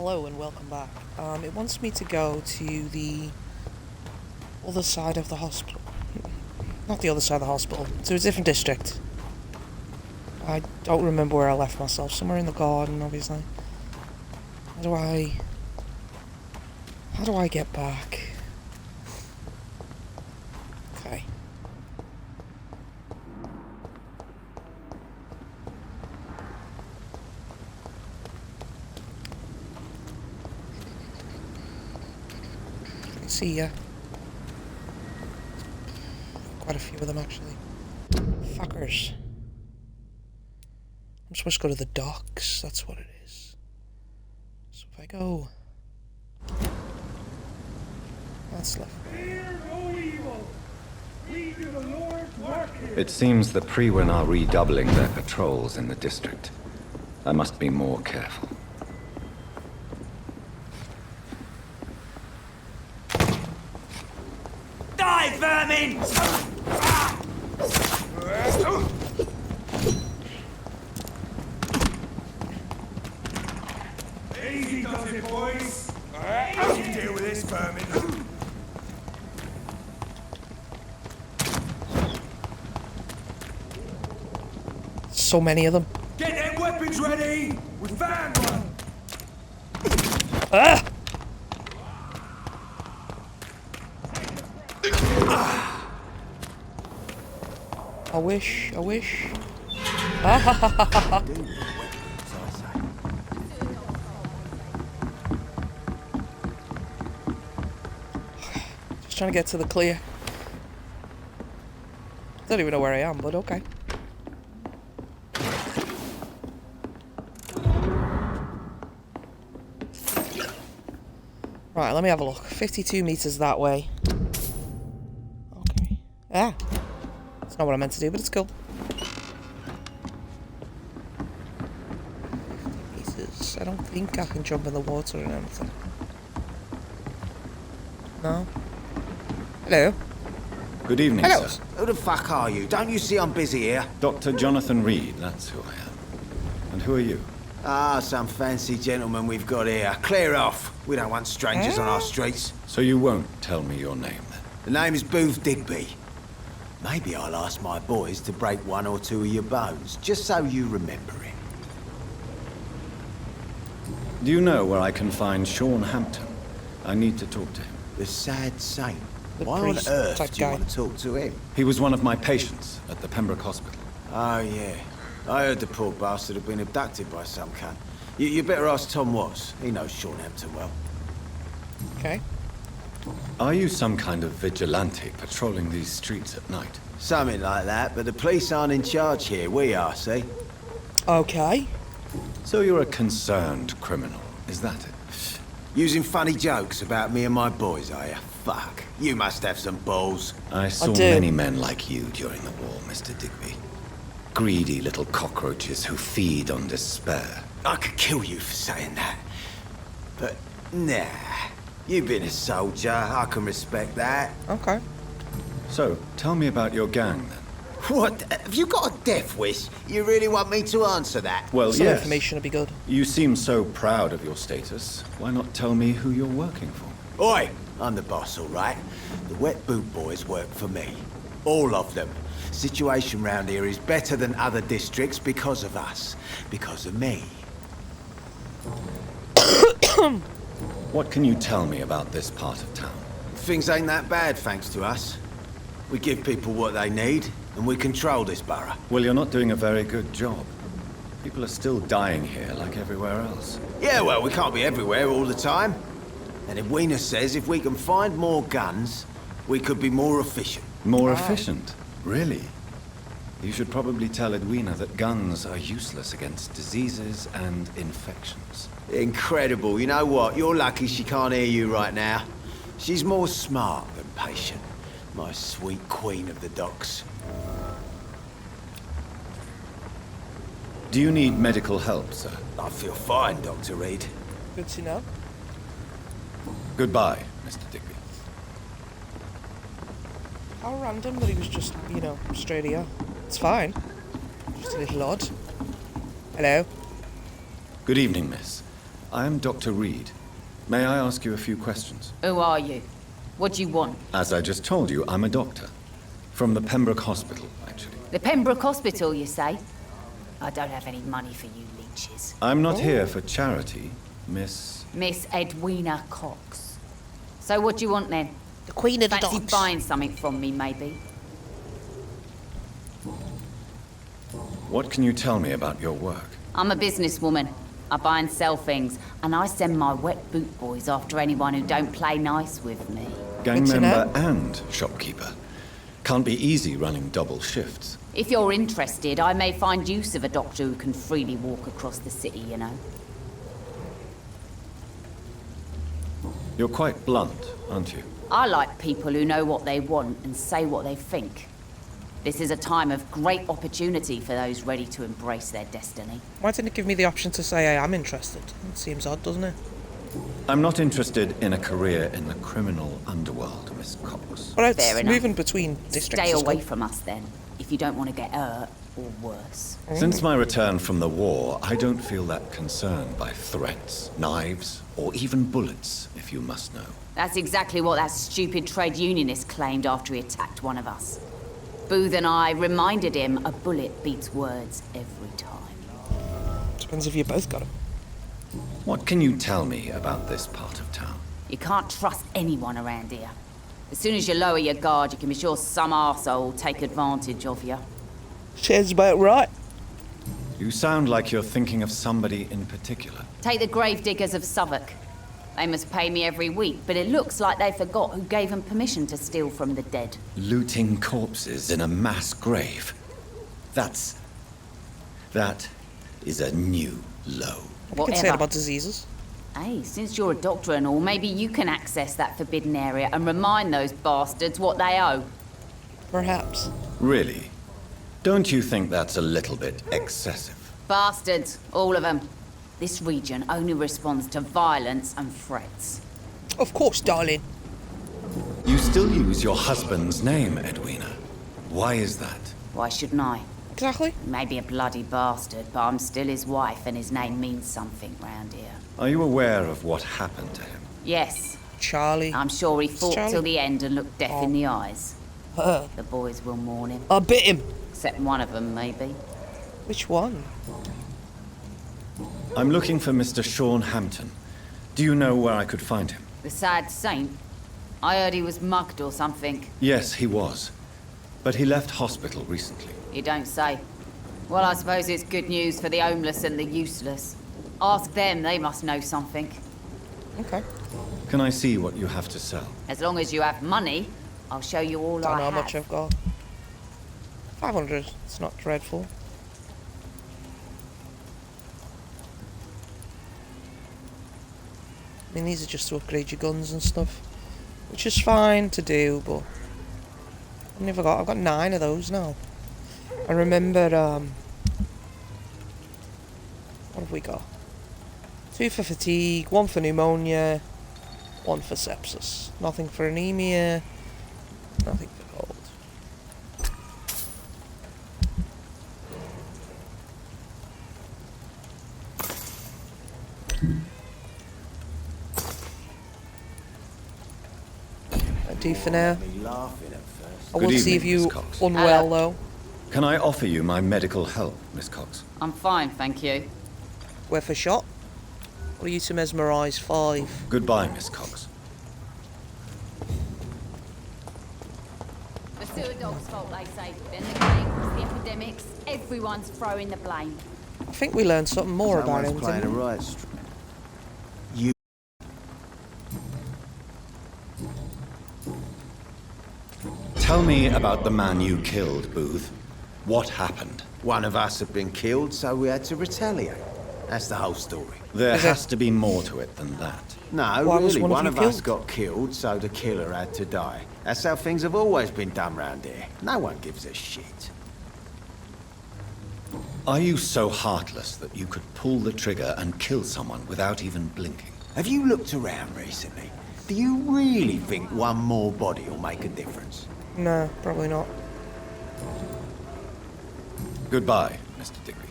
Hello and welcome back. It wants me to go to the other side of the hospital. Not the other side of the hospital, to a different district. I don't remember where I left myself. Somewhere in the garden, obviously. How do I get back? Okay. See ya. Quite a few of them, actually. Fuckers. I'm supposed to go to the docks, that's what it is. So if I go... That's left. It seems the Priwen are redoubling their patrols in the district. I must be more careful. Die, vermin! Easy does it, boys. I can deal with this vermin. So many of them. Get them weapons ready! We found one! Ah! I wish. Ah ha ha ha ha. Just trying to get to the clear. Don't even know where I am, but okay. Right, let me have a look. 52 meters that way. Okay. Ah! That's not what I meant to do, but it's cool. 50 meters. I don't think I can jump in the water or anything. No? Hello? Good evening, Hello. sir. Who the fuck are you? Don't you see I'm busy here? Dr. Jonathan Reed, that's who I am. And who are you? Ah, some fancy gentleman we've got here. Clear off. We don't want strangers on our streets. So you won't tell me your name, then? The name is Booth Digby. Maybe I'll ask my boys to break one or two of your bones, just so you remember it. Do you know where I can find Sean Hampton? I need to talk to him. The sad saint. The Why on priest earth type do you guy. want to talk to him? He was one of my patients at the Pembroke Hospital. Oh, yeah. I heard the poor bastard had been abducted by some cunt. You better ask Tom Watts. He knows Sean Hampton well. Okay. Are you some kind of vigilante patrolling these streets at night? Something like that, but the police aren't in charge here. We are, see? Okay. So you're a concerned criminal, is that it? Using funny jokes about me and my boys, are you? Fuck. You must have some balls. I saw do. many men like you during the war, Mr. Digby. Greedy little cockroaches who feed on despair. I could kill you for saying that. But, nah. You've been a soldier. I can respect that. Okay. So, tell me about your gang, then. What? Have you got a death wish? You really want me to answer that? Well, Some yes. information would be good. You seem so proud of your status. Why not tell me who you're working for? Oi! I'm the boss, all right? The Wet Boot Boys work for me. All of them. Situation round here is better than other districts because of us. Because of me. What can you tell me about this part of town? Things ain't that bad, thanks to us. We give people what they need, and we control this borough. Well, you're not doing a very good job. People are still dying here like everywhere else. Yeah, well, we can't be everywhere all the time. And Edwina says if we can find more guns, we could be more efficient. More efficient? Really? You should probably tell Edwina that guns are useless against diseases and infections. Incredible. You know what? You're lucky she can't hear you right now. She's more smart than patient. My sweet queen of the docks. Do you need medical help, sir? I feel fine, Dr. Reed. Good to know. Goodbye, Mr. Digby. How random that he was just, you know, straight here. It's fine. Just a little odd. Hello. Good evening, miss. I am Dr. Reed. May I ask you a few questions? Who are you? What do you want? As I just told you, I'm a doctor. From the Pembroke Hospital, actually. The Pembroke Hospital, you say? I don't have any money for you leeches. I'm not here for charity, Miss... Miss Edwina Cox. So what do you want then? The queen of the Fancy dogs. buying something from me, maybe? What can you tell me about your work? I'm a businesswoman. I buy and sell things, and I send my wet boot boys after anyone who don't play nice with me. Gang Good to member know. and shopkeeper. Can't be easy running double shifts. If you're interested, I may find use of a doctor who can freely walk across the city, you know. You're quite blunt, aren't you? I like people who know what they want and say what they think. This is a time of great opportunity for those ready to embrace their destiny. Why didn't it give me the option to say I am interested? It seems odd, doesn't it? I'm not interested in a career in the criminal underworld, Miss Cox. But Fair it's enough. moving between districts. Stay is away good. from us then, if you don't want to get hurt or worse. Since my return from the war, I don't feel that concerned by threats, knives, or even bullets, if you must know. That's exactly what that stupid trade unionist claimed after he attacked one of us. Booth and I reminded him a bullet beats words every time. Depends if you both got them. What can you tell me about this part of town? You can't trust anyone around here. As soon as you lower your guard, you can be sure some arsehole will take advantage of you. Sounds about right. You sound like you're thinking of somebody in particular. Take the gravediggers of Southwark. They must pay me every week, but it looks like they forgot who gave them permission to steal from the dead. Looting corpses in a mass grave. That is a new low. What can you say Whatever. about diseases? Hey, since you're a doctor and all, maybe you can access that forbidden area and remind those bastards what they owe. Perhaps. Really? Don't you think that's a little bit excessive? Bastards, all of them. This region only responds to violence and threats. Of course, darling. You still use your husband's name, Edwina. Why is that? Why shouldn't I? Exactly. He may be a bloody bastard, but I'm still his wife and his name means something round here. Are you aware of what happened to him? Yes, Charlie. I'm sure he fought Charlie. till the end and looked death in the eyes. Her. The boys will mourn him, I bit him. except one of them, maybe. Which one? I'm looking for Mr. Sean Hampton. Do you know where I could find him? The sad saint. I heard he was mugged or something. Yes, he was. But he left hospital recently. You don't say. Well, I suppose it's good news for the homeless and the useless. Ask them, they must know something. Okay. Can I see what you have to sell? As long as you have money, I'll show you all Don't I know how have. much I've got. 500. It's not dreadful. I mean, these are just to upgrade your guns and stuff, which is fine to do, but I've got 9 of those now. I remember, what have we got? 2 for fatigue, 1 for pneumonia, 1 for sepsis. Nothing for anemia, nothing for cold. I do for now. Me laughing at first. I Good will see evening, if you Miss Cox. unwell though. Can I offer you my medical help, Miss Cox? I'm fine, thank you. Worth a shot? Or you to mesmerise 5? Goodbye, Miss Cox. The sewer dog's fault, they say. Then the gangs, the epidemics, everyone's throwing the blame. I think we learned something more about him. Someone's playing a Didn't we? right str- You. Tell me about the man you killed, Booth. What happened? One of us had been killed, so we had to retaliate. That's the whole story. There Is has it- to be more to it than that. No, Why was really, one of one you of us killed? got killed, so the killer had to die. That's how things have always been done round here. No one gives a shit. Are you so heartless that you could pull the trigger and kill someone without even blinking? Have you looked around recently? Do you really think one more body will make a difference? No, probably not. Goodbye, Mr. Digby.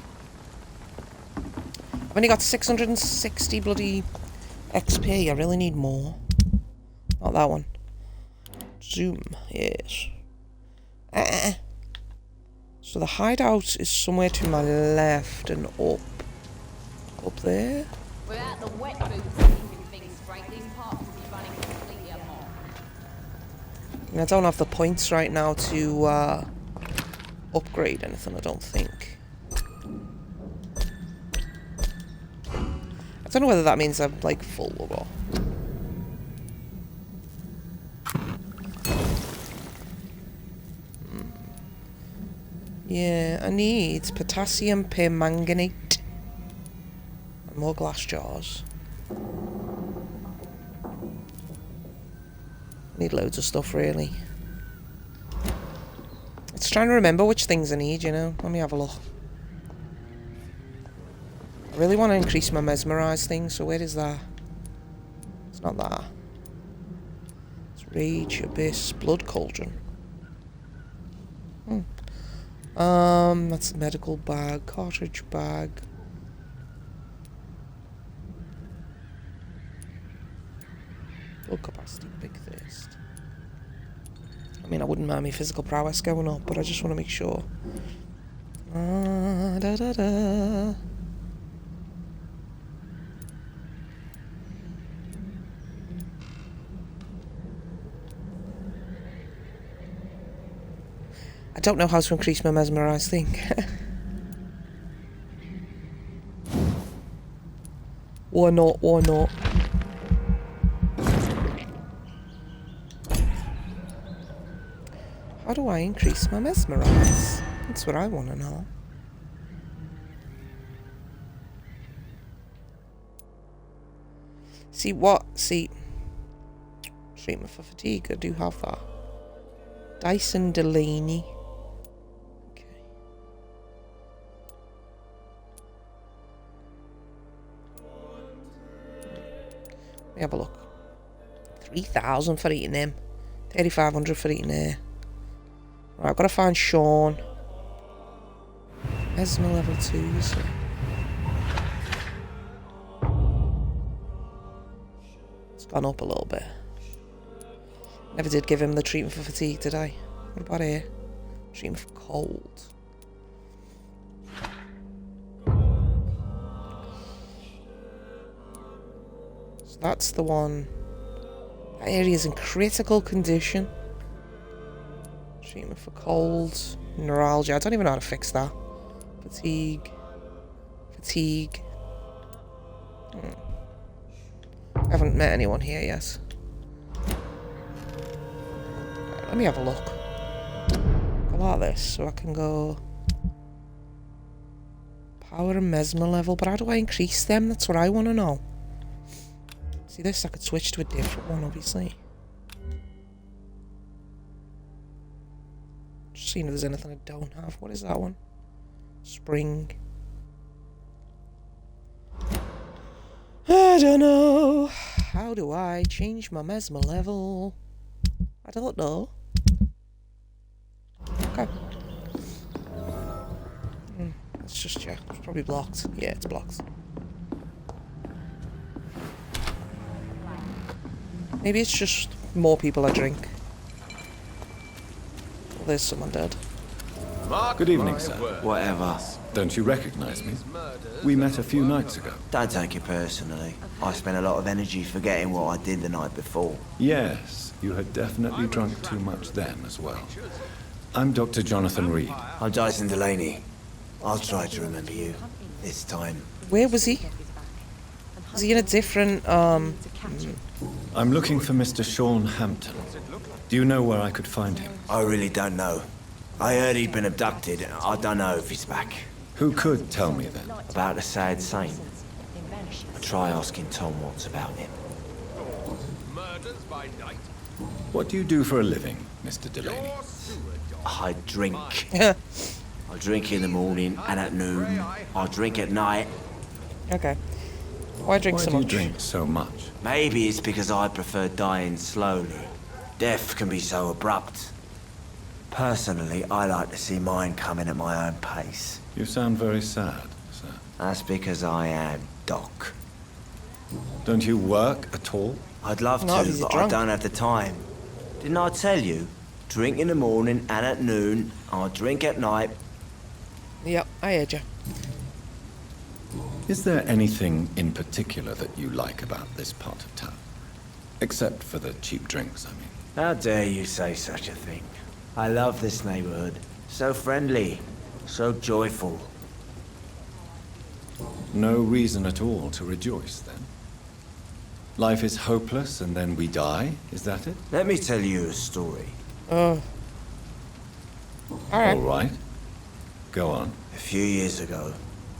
I've only got 660 bloody XP. I really need more. Not that one. Zoom, yes. So the hideout is somewhere to my left and up. Up there? Without the wet boots keeping things straight, these parts will be running completely amok. I don't have the points right now to upgrade anything, I don't think. I don't know whether that means I'm like full or what. Yeah, I need potassium permanganate and more glass jars. I need loads of stuff, really. It's trying to remember which things I need, you know. Let me have a look. I really want to increase my mesmerize thing, so where is that? It's not that. It's Rage, Abyss, Blood Cauldron. That's a medical bag, cartridge bag. Blood capacity, big thirst. I mean, I wouldn't mind my physical prowess going up, but I just want to make sure. Da da da. I don't know how to increase my mesmerize thing. Why not? Why not? How do I increase my mesmerize? That's what I want to know. See, treatment for fatigue, I do have that. Dyson Delaney. Okay. Let me have a look. 3,000 for eating them. 3,500 for eating there. Right, I've got to find Sean. Mesmer level 2, you see. It's gone up a little bit. Never did give him the treatment for fatigue, did I? What about here? Treatment for cold. So that's the one. That area's in critical condition. Treatment for cold. Neuralgia. I don't even know how to fix that. Fatigue. Fatigue. I haven't met anyone here yet. Right, let me have a look. Go like this so I can go power and mesmer level, but how do I increase them? That's what I want to know. See this? I could switch to a different one, obviously. Just seeing if there's anything I don't have. What is that one? Spring. I don't know. How do I change my mesmer level? I don't know. Okay. Let's just check. It's probably blocked. Yeah, it's blocked. Maybe it's just more people I drink. Well, there's someone dead. Good evening, sir. Whatever. Don't you recognize me? We met a few nights ago. Don't take it personally. I spent a lot of energy forgetting what I did the night before. Yes, you had definitely drunk too much then as well. I'm Dr. Jonathan Reed. I'm Dyson Delaney. I'll try to remember you. This time. Where was he? Was he in a different, I'm looking for Mr. Sean Hampton. Do you know where I could find him? I really don't know. I heard he'd been abducted. I don't know if he's back. Who could tell me then? About the sad saint. I'll try asking Tom what's about him. What do you do for a living, Mr. Delaney? I drink. I drink in the morning and at noon. I drink at night. Okay. Why drink Why so do you much? drink so much? Maybe it's because I prefer dying slowly. Death can be so abrupt. Personally, I like to see mine coming at my own pace. You sound very sad, sir. That's because I am Doc. Don't you work at all? I'd love Not to, if you're but I drunk. don't have the time. Didn't I tell you? Drink in the morning and at noon. I drink at night. Yep, I heard you. Is there anything in particular that you like about this part of town? Except for the cheap drinks, I mean. How dare you say such a thing? I love this neighborhood. So friendly. So joyful. No reason at all to rejoice, then? Life is hopeless and then we die, is that it? Let me tell you a story. Alright. All right. Go on. A few years ago,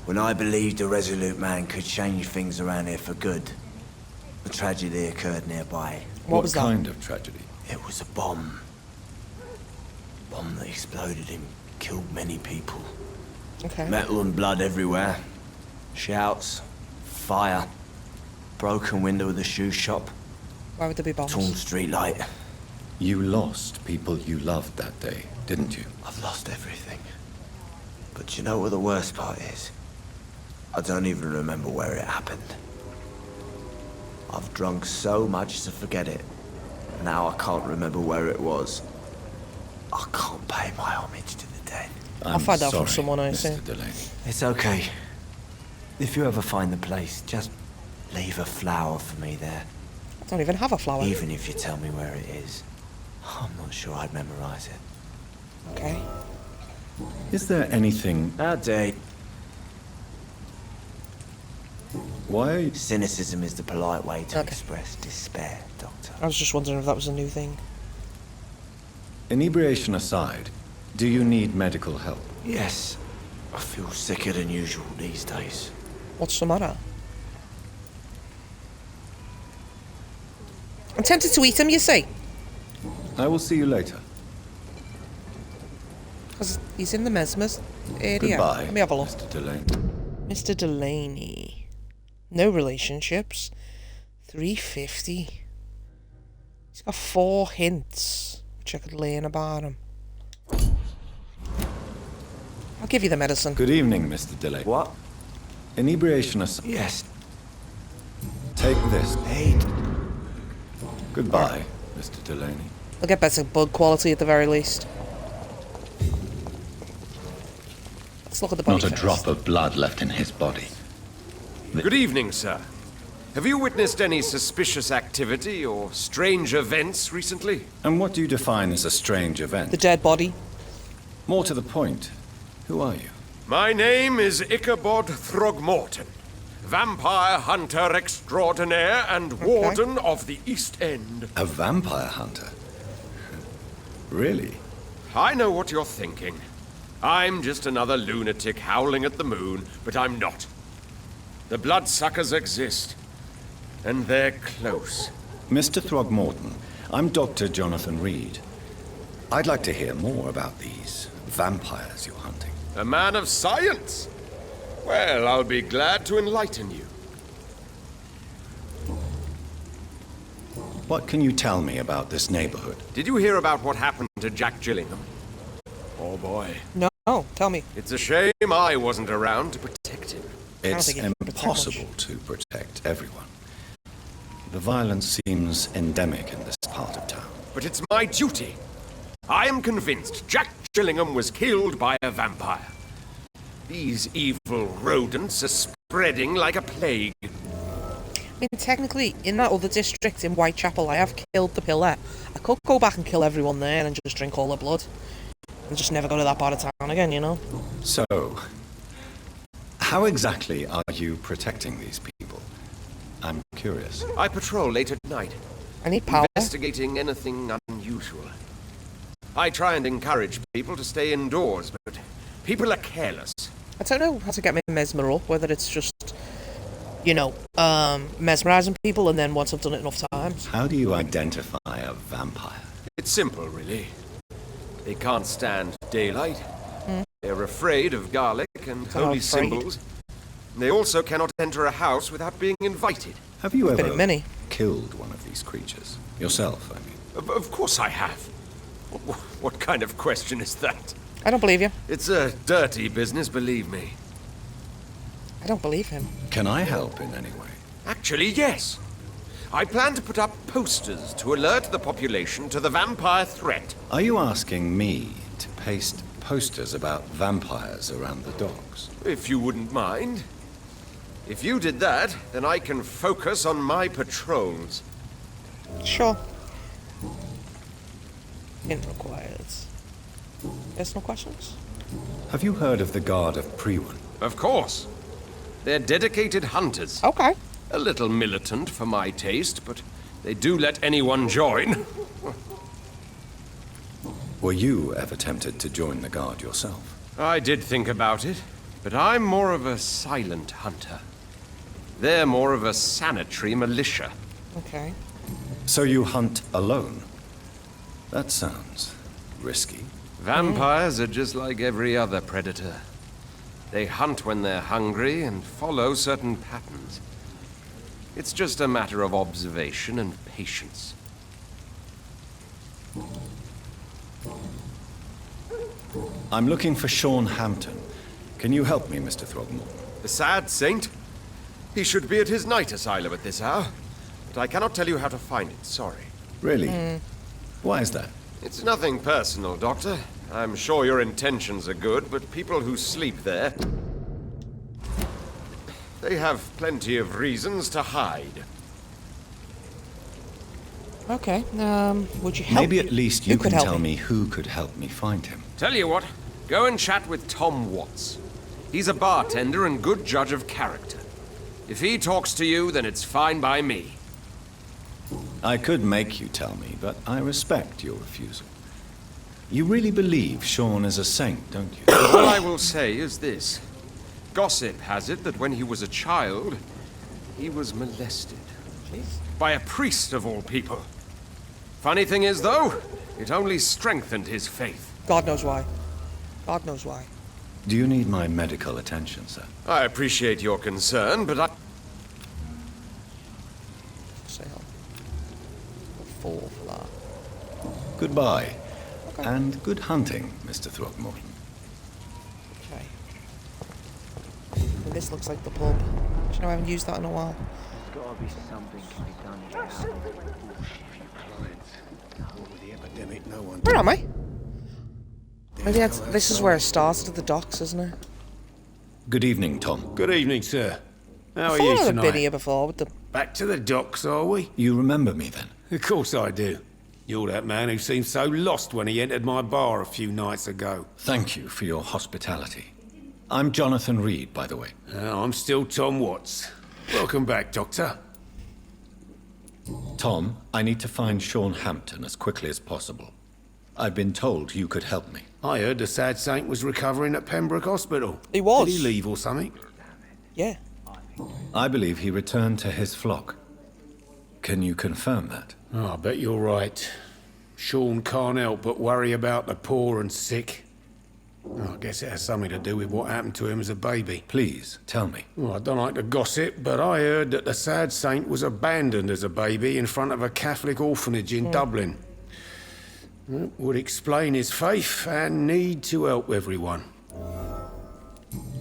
when I believed a resolute man could change things around here for good, a tragedy occurred nearby. What was that? kind of tragedy? It was a bomb. A bomb that exploded and killed many people. Okay. Metal and blood everywhere. Shouts, fire, broken window of the shoe shop, Why would there be bombs? torn street light. You lost people you loved that day, didn't you? I've lost everything. But you know what the worst part is? I don't even remember where it happened. I've drunk so much to forget it. Now I can't remember where it was. I can't pay my homage to the dead. I'll find out from sorry, someone, I Mr. assume. Delaney. It's okay. If you ever find the place, just leave a flower for me there. I don't even have a flower. Even if you tell me where it is. I'm not sure I'd memorize it. Okay. Is there anything... How dare you? Why... Cynicism is the polite way to Okay. express despair, Doctor. I was just wondering if that was a new thing. Inebriation aside, do you need medical help? Yes. I feel sicker than usual these days. What's the matter? I'm tempted to eat him, you see. I will see you later. Because he's in the mesmers area. Goodbye, Let me have a look. Mr. Delaney. Mr. Delaney. No relationships. 350. He's got 4 hints, which I could learn about him. I'll give you the medicine. Good evening, Mr. Delaney. What? Inebriation aside, Yes. take this. Hey. Goodbye, Mr. Delaney. I'll get better bug quality at the very least. Let's look at the body Not a first. drop of blood left in his body. Good evening, sir. Have you witnessed any suspicious activity or strange events recently? And what do you define as a strange event? The dead body. More to the point, who are you? My name is Ichabod Throgmorton, vampire hunter extraordinaire and warden of the East End. A vampire hunter? Really? I know what you're thinking. I'm just another lunatic howling at the moon, but I'm not. The bloodsuckers exist, and they're close. Mr. Throgmorton, I'm Dr. Jonathan Reed. I'd like to hear more about these vampires you're hunting. A man of science? Well, I'll be glad to enlighten you. What can you tell me about this neighborhood? Did you hear about what happened to Jack Gillingham? Oh boy. No, tell me. It's a shame I wasn't around to protect him. It's think you can protect impossible to protect everyone. The violence seems endemic in this part of town. But it's my duty. I am convinced Jack Gillingham was killed by a vampire. These evil rodents are spreading like a plague. I mean, technically, in that other district in Whitechapel, I have killed the pillar. I could go back and kill everyone there and just drink all their blood. And just never go to that part of town again, you know? So, how exactly are you protecting these people? I'm curious. I patrol late at night, I need power. investigating anything unusual. I try and encourage people to stay indoors, but people are careless. I don't know how to get my mesmer up, whether it's just, you know, mesmerizing people, and then once I've done it enough times. How do you identify a vampire? It's simple, really. They can't stand daylight. They're afraid of garlic and They're holy afraid. symbols. They also cannot enter a house without being invited. Have you Bit ever of many. killed one of these creatures? Yourself, I mean. Of course I have. What kind of question is that? I don't believe you. It's a dirty business, believe me. I don't believe him. Can I help in any way? Actually, yes. I plan to put up posters to alert the population to the vampire threat. Are you asking me to paste posters about vampires around the docks? If you wouldn't mind. If you did that, then I can focus on my patrols. Sure. Hint required. Personal questions? Have you heard of the Guard of Priwen? Of course. They're dedicated hunters. Okay. A little militant for my taste, but they do let anyone join. Were you ever tempted to join the Guard yourself? I did think about it, but I'm more of a silent hunter. They're more of a sanitary militia. Okay. So you hunt alone? That sounds risky. Vampires are just like every other predator. They hunt when they're hungry and follow certain patterns. It's just a matter of observation and patience. I'm looking for Sean Hampton. Can you help me, Mr. Throgmorton? The sad saint? He should be at his night asylum at this hour. But I cannot tell you how to find it, sorry. Really? Why is that? It's nothing personal, Doctor. I'm sure your intentions are good, but people who sleep there... they have plenty of reasons to hide. Okay, would you help? Maybe at least you Who could can help tell me? me who could help me find him. Tell you what, go and chat with Tom Watts. He's a bartender and good judge of character. If he talks to you, then it's fine by me. I could make you tell me, but I respect your refusal. You really believe Sean is a saint, don't you? All I will say is this. Gossip has it that when he was a child, he was molested. By a priest of all people. Funny thing is, though, it only strengthened his faith. God knows why. God knows why. Do you need my medical attention, sir? I appreciate your concern, but I... Say I'll fall for that. Goodbye. Okay. And good hunting, Mr. Throgmorton. Okay. And this looks like the pub. Do you know I haven't used that in a while? There's gotta be something can be done here. Where am I? Maybe this is where it started at the docks, isn't it? Good evening, Tom. Good evening, sir. How I are thought you I'd have been tonight? here before with the... Back to the docks, are we? You remember me then? Of course I do. You're that man who seemed so lost when he entered my bar a few nights ago. Thank you for your hospitality. I'm Jonathan Reed, by the way. I'm still Tom Watts. Welcome back, Doctor. Tom, I need to find Sean Hampton as quickly as possible. I've been told you could help me. I heard the sad saint was recovering at Pembroke Hospital. He was. Did he leave or something? Yeah. I believe he returned to his flock. Can you confirm that? Oh, I bet you're right. Sean can't help but worry about the poor and sick. Oh, I guess it has something to do with what happened to him as a baby. Please, tell me. Well, I don't like to gossip, but I heard that the sad saint was abandoned as a baby in front of a Catholic orphanage in Dublin. That would explain his faith and need to help everyone.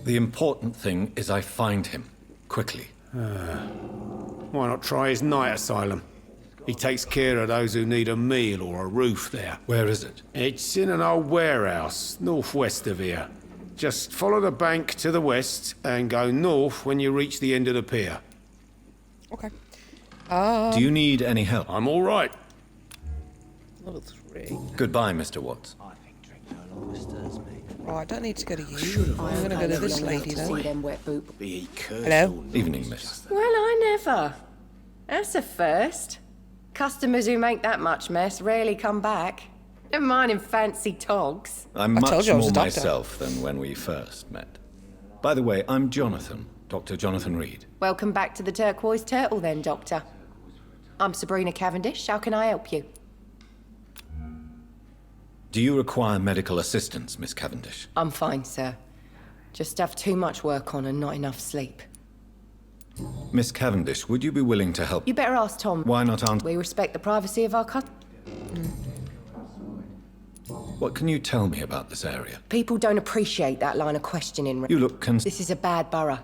The important thing is I find him. Quickly. Why not try his night asylum? He takes care of those who need a meal or a roof there. Where is it? It's in an old warehouse, northwest of here. Just follow the bank to the west and go north when you reach the end of the pier. Okay. Do you need any help? I'm all right. Level 3. Goodbye, Mr. Watts. I think drink no longer stirs me. Right, I don't need to go to you. I'm gonna go to this lady then. See them wet boot. Hello? Evening, miss. Well, I never. That's a first. Customers who make that much mess rarely come back. Never mind in fancy togs. I'm I told much you I was more a doctor. myself than when we first met. By the way, I'm Jonathan, Dr. Jonathan Reed. Welcome back to the Turquoise Turtle then, Doctor. I'm Sabrina Cavendish. How can I help you? Do you require medical assistance, Miss Cavendish? I'm fine, sir. Just have too much work on and not enough sleep. Miss Cavendish, would you be willing to help? You better ask Tom. Why not answer? We respect the privacy of our customers. What can you tell me about this area? People don't appreciate that line of questioning. You look This is a bad borough.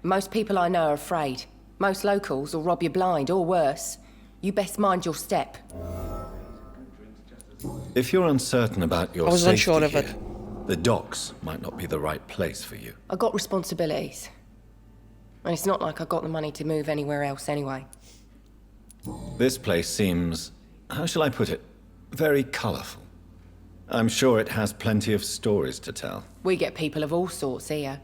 Most people I know are afraid. Most locals will rob you blind, or worse. You best mind your step. If you're uncertain about your I was safety unsure of here, it. the docks might not be the right place for you. I got responsibilities. And it's not like I got the money to move anywhere else anyway. This place seems, how shall I put it, very colourful. I'm sure it has plenty of stories to tell. We get people of all sorts here.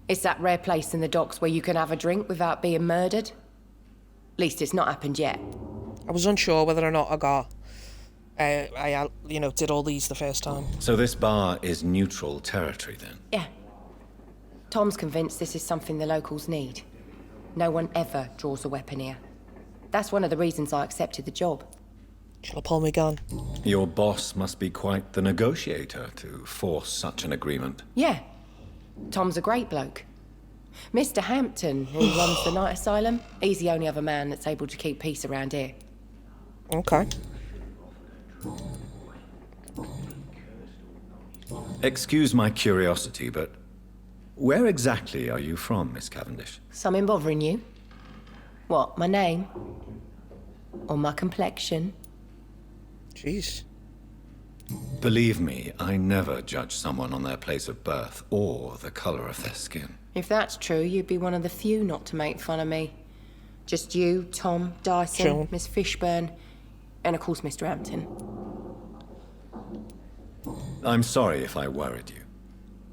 It's that rare place in the docks where you can have a drink without being murdered. At least it's not happened yet. I was unsure whether or not I got... I did all these the first time. So this bar is neutral territory then? Yeah. Tom's convinced this is something the locals need. No one ever draws a weapon here. That's one of the reasons I accepted the job. Shall I pull my gun? Your boss must be quite the negotiator to force such an agreement. Yeah. Tom's a great bloke. Mr. Hampton, who runs the night asylum, he's the only other man that's able to keep peace around here. Okay. Excuse my curiosity, but where exactly are you from, Miss Cavendish? Something bothering you? What, my name? Or my complexion? Jeez. Believe me, I never judge someone on their place of birth or the colour of their skin. If that's true, you'd be one of the few not to make fun of me. Just you, Tom, Dyson, Sure. Miss Fishburne, and of course Mr. Hampton. I'm sorry if I worried you.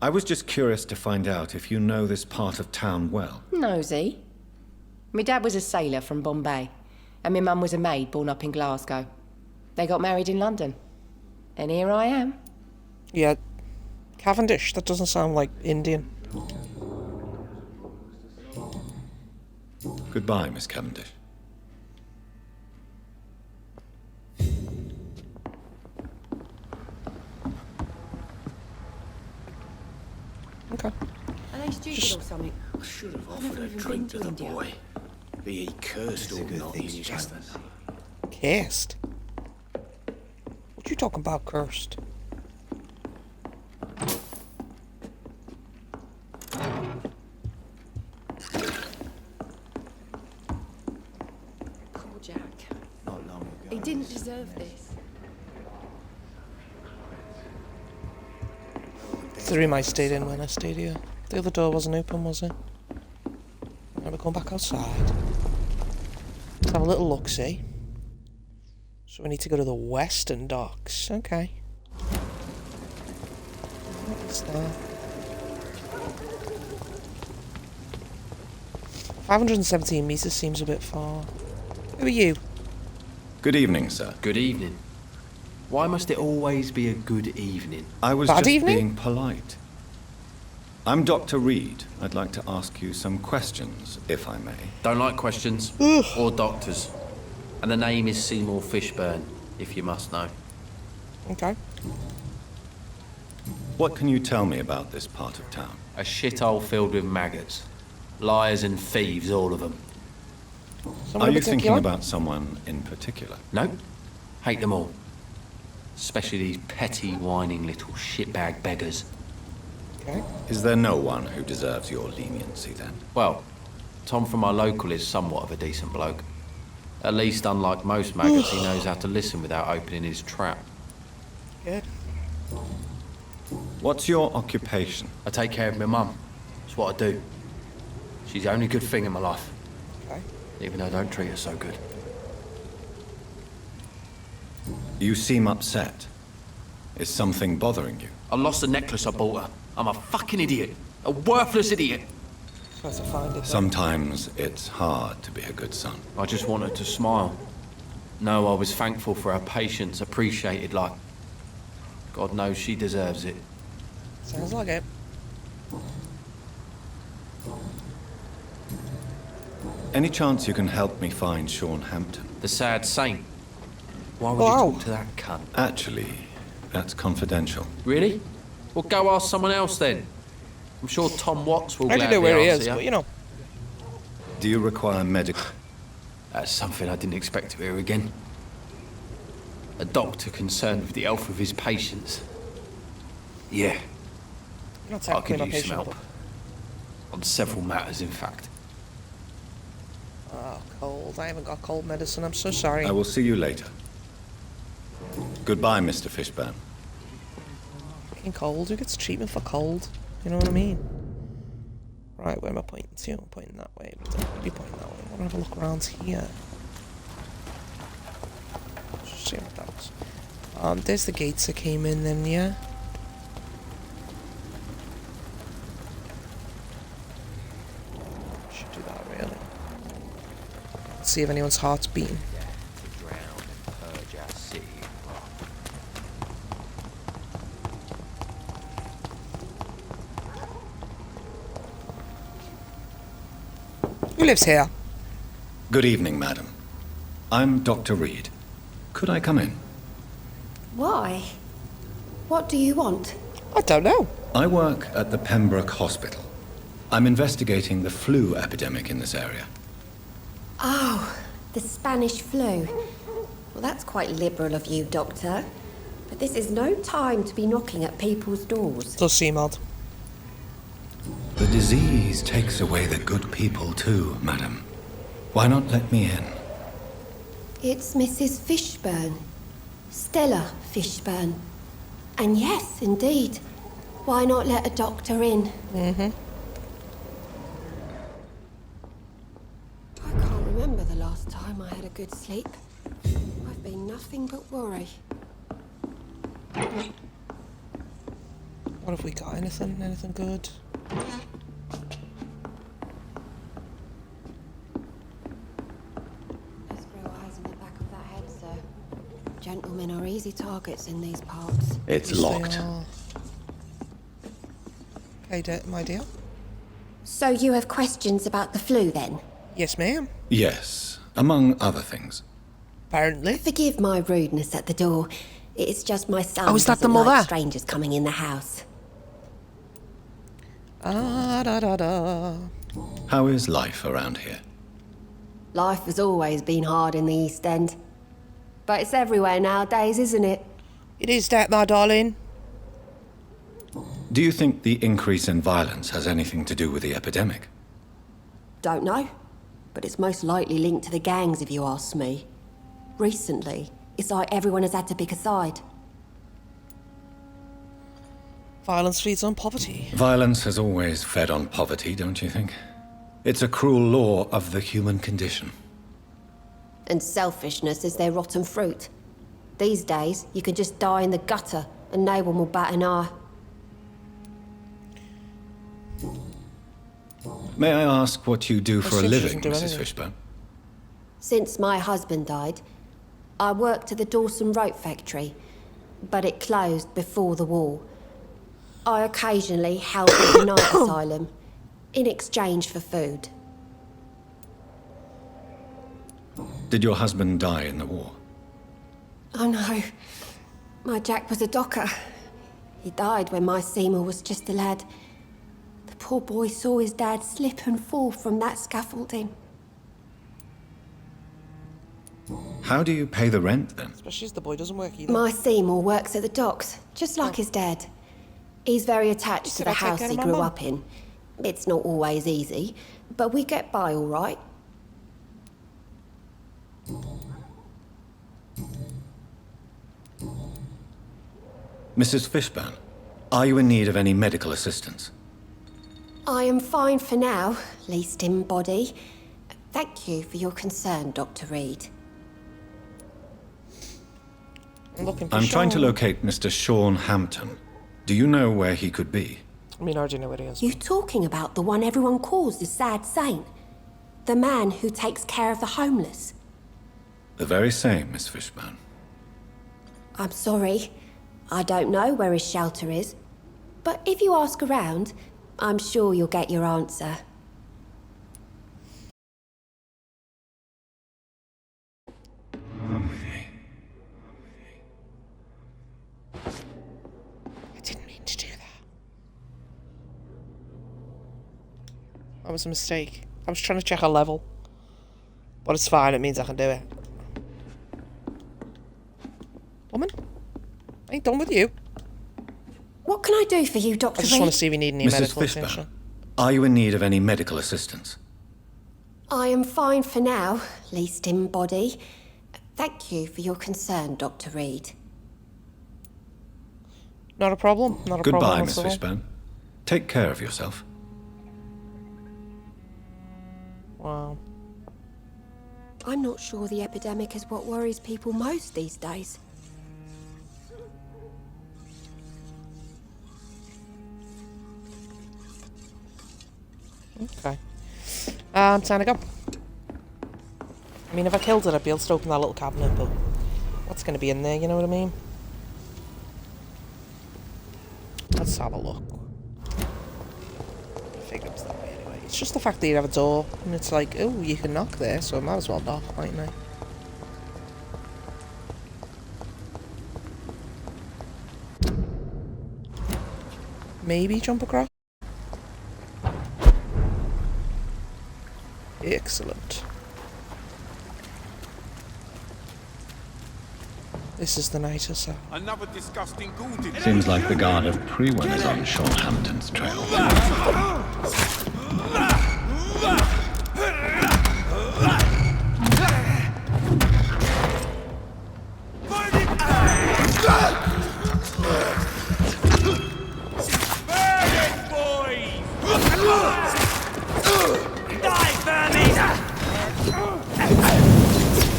I was just curious to find out if you know this part of town well. Nosy. My dad was a sailor from Bombay, and my mum was a maid born up in Glasgow. They got married in London. And here I am. Yeah. Cavendish, that doesn't sound like Indian. Goodbye, Miss Cavendish. Okay. Are they stupid or something? I should have offered a drink to the boy. Be he cursed or not, he's just a... Cursed? What you talking about, cursed? Poor Jack. Not long ago. He didn't deserve this. It's the room I stayed in when I stayed here. The other door wasn't open, was it? Now we're going back outside. Let's have a little look-see. So we need to go to the western docks. Okay. What's that? 517 meters seems a bit far. Who are you? Good evening, sir. Good evening. Why must it always be a good evening? I was Bad just evening? being polite. I'm Dr. Reed. I'd like to ask you some questions, if I may. Don't like questions or doctors. And the name is Seymour Fishburne, if you must know. Okay. What can you tell me about this part of town? A shithole filled with maggots. Liars and thieves, all of them. Someone Are in you thinking particular? about someone in particular? Nope. Hate them all. Especially these petty, whining little shitbag beggars. Okay. Is there no one who deserves your leniency then? Well, Tom from our local is somewhat of a decent bloke. At least, unlike most maggots, he knows how to listen without opening his trap. Good. What's your occupation? I take care of my mum. It's what I do. She's the only good thing in my life. Okay. Even though I don't treat her so good. You seem upset. Is something bothering you? I lost the necklace I bought her. I'm a fucking idiot. A worthless idiot. Try to find it. then. Sometimes it's hard to be a good son. I just wanted to smile. No, I was thankful for her patience, appreciated like... God knows she deserves it. Sounds like it. Any chance you can help me find Sean Hampton? The sad saint. Why would Wow. you talk to that cunt? Actually, that's confidential. Really? Well, go ask someone else then. I'm sure Tom Watts will I don't gladly know where he answer is, ya. but you know. Do you require medical... That's something I didn't expect to hear again. A doctor concerned with the health of his patients. Yeah, You're not I technically could my use some patient, help. On several matters, in fact. Oh, cold. I haven't got cold medicine. I'm so sorry. I will see you later. Goodbye, Mr. Fishburne. Fucking cold. Who gets treatment for cold? You know what I mean? Right, where am I pointing to? I'm pointing that way, but don't really pointing that way. I want to have a look around here. Just see what that was. There's the gates that came in then, yeah? Should do that, really. Let's see if anyone's heart's beating. Who lives here? Good evening, madam. I'm Dr. Reed. Could I come in? Why? What do you want? I don't know. I work at the Pembroke Hospital. I'm investigating the flu epidemic in this area. Oh, the Spanish flu. Well, that's quite liberal of you, Doctor. But this is no time to be knocking at people's doors. Does seem odd. The disease takes away the good people too, madam. Why not let me in? It's Mrs. Fishburne. Stella Fishburne. And yes, indeed. Why not let a doctor in? Mm-hmm. I can't remember the last time I had a good sleep. I've been nothing but worry. What have we got? Anything? Anything good? There's real eyes in the back of that head, sir. Gentlemen are easy targets in these parts. It's Yes, they locked. are. Okay, my dear. So you have questions about the flu, then? Yes, ma'am. Yes, among other things. Apparently. Forgive my rudeness at the door. It's just my son Oh, is that the doesn't like mother? strangers coming in the house. Ah, da da da. How is life around here? Life has always been hard in the East End. But it's everywhere nowadays, isn't it? It is that, my darling. Do you think the increase in violence has anything to do with the epidemic? Don't know. But it's most likely linked to the gangs, if you ask me. Recently, it's like everyone has had to pick a side. Violence feeds on poverty. Violence has always fed on poverty, don't you think? It's a cruel law of the human condition. And selfishness is their rotten fruit. These days, you can just die in the gutter and no one will bat an eye. May I ask what you do for a she living, doesn't do Mrs. anything. Fishburne? Since my husband died, I worked at the Dawson Rope factory, but it closed before the war. I occasionally help at the night asylum in exchange for food. Did your husband die in the war? Oh no, my Jack was a docker. He died when my Seymour was just a lad. The poor boy saw his dad slip and fall from that scaffolding. How do you pay the rent, then? Especially as the boy doesn't work either. My Seymour works at the docks, just like his dad. He's very attached to the house he grew up in. It's not always easy, but we get by all right. Mrs. Fishburne, are you in need of any medical assistance? I am fine for now, least in body. Thank you for your concern, Dr. Reed. I'm trying to locate Mr. Sean Hampton. Do you know where he could be? I mean, I already know where he is. You talking about the one everyone calls the sad saint? The man who takes care of the homeless? The very same, Miss Fishburne. I'm sorry. I don't know where his shelter is. But if you ask around, I'm sure you'll get your answer. I didn't mean to do that. That was a mistake. I was trying to check a level. But it's fine, it means I can do it. Woman? I ain't done with you. What can I do for you, Dr. I just Reed? want to see if you need any Mrs. medical Fishburne, attention. Are you in need of any medical assistance? I am fine for now, least in body. Thank you for your concern, Dr. Reed. Not a problem. Not a Goodbye, problem Miss at all. Fishburne. Take care of yourself. Wow. I'm not sure the epidemic is what worries people most these days. Okay. Time to go. I mean, if I killed it, I'd be able to open that little cabinet, but what's going to be in there, you know what I mean? Let's have a look. I figured it was that way anyway. It's just the fact that you have a door, and it's like, oh, you can knock there, so I might as well knock, mightn't I? Maybe jump across? Excellent. This is the nicer cell. Another disgusting ghoul. Seems like the guard of Prewin is on Sean Hampton's trail.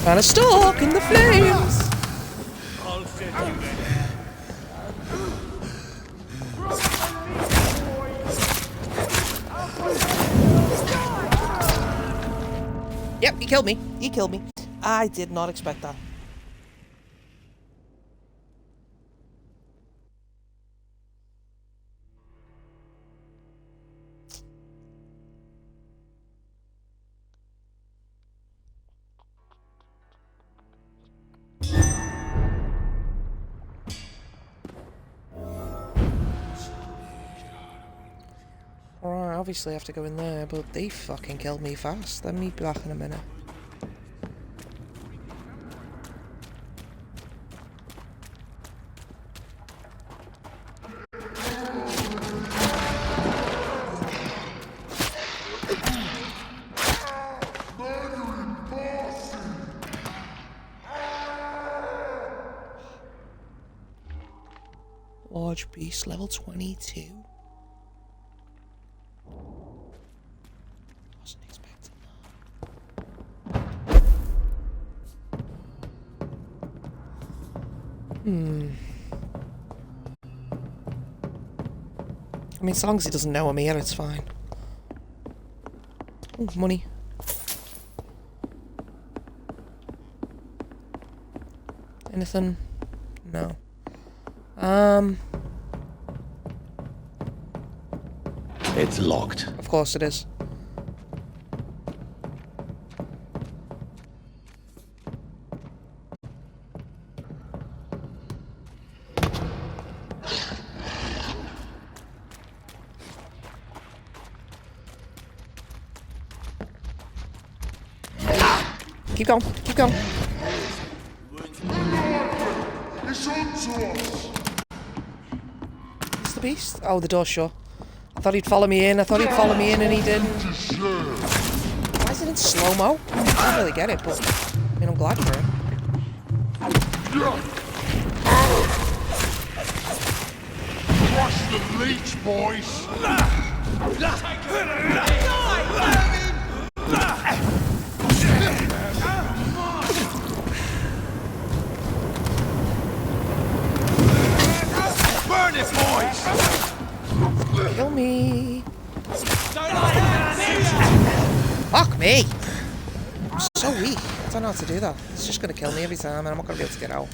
Kind of stuck in the flames. Yep, he killed me. He killed me. I did not expect that. Alright, obviously I have to go in there, but they fucking killed me fast. Let me be back in a minute. Large beast, level 22. Wasn't expecting that. I mean, as long as he doesn't know I'm here, it's fine. Oh, money. Anything? No. It's locked. Of course it is. Keep going, keep going. It's the beast? Oh, the door's shut. I thought he'd follow me in, and he didn't. Why is it in slow-mo? I don't really get it, but I mean, I'm glad for him. Crush the leech, boys! Burn it, boys! Kill me. Fuck me! I'm so weak. I don't know how to do that. It's just gonna kill me every time and I'm not gonna be able to get out.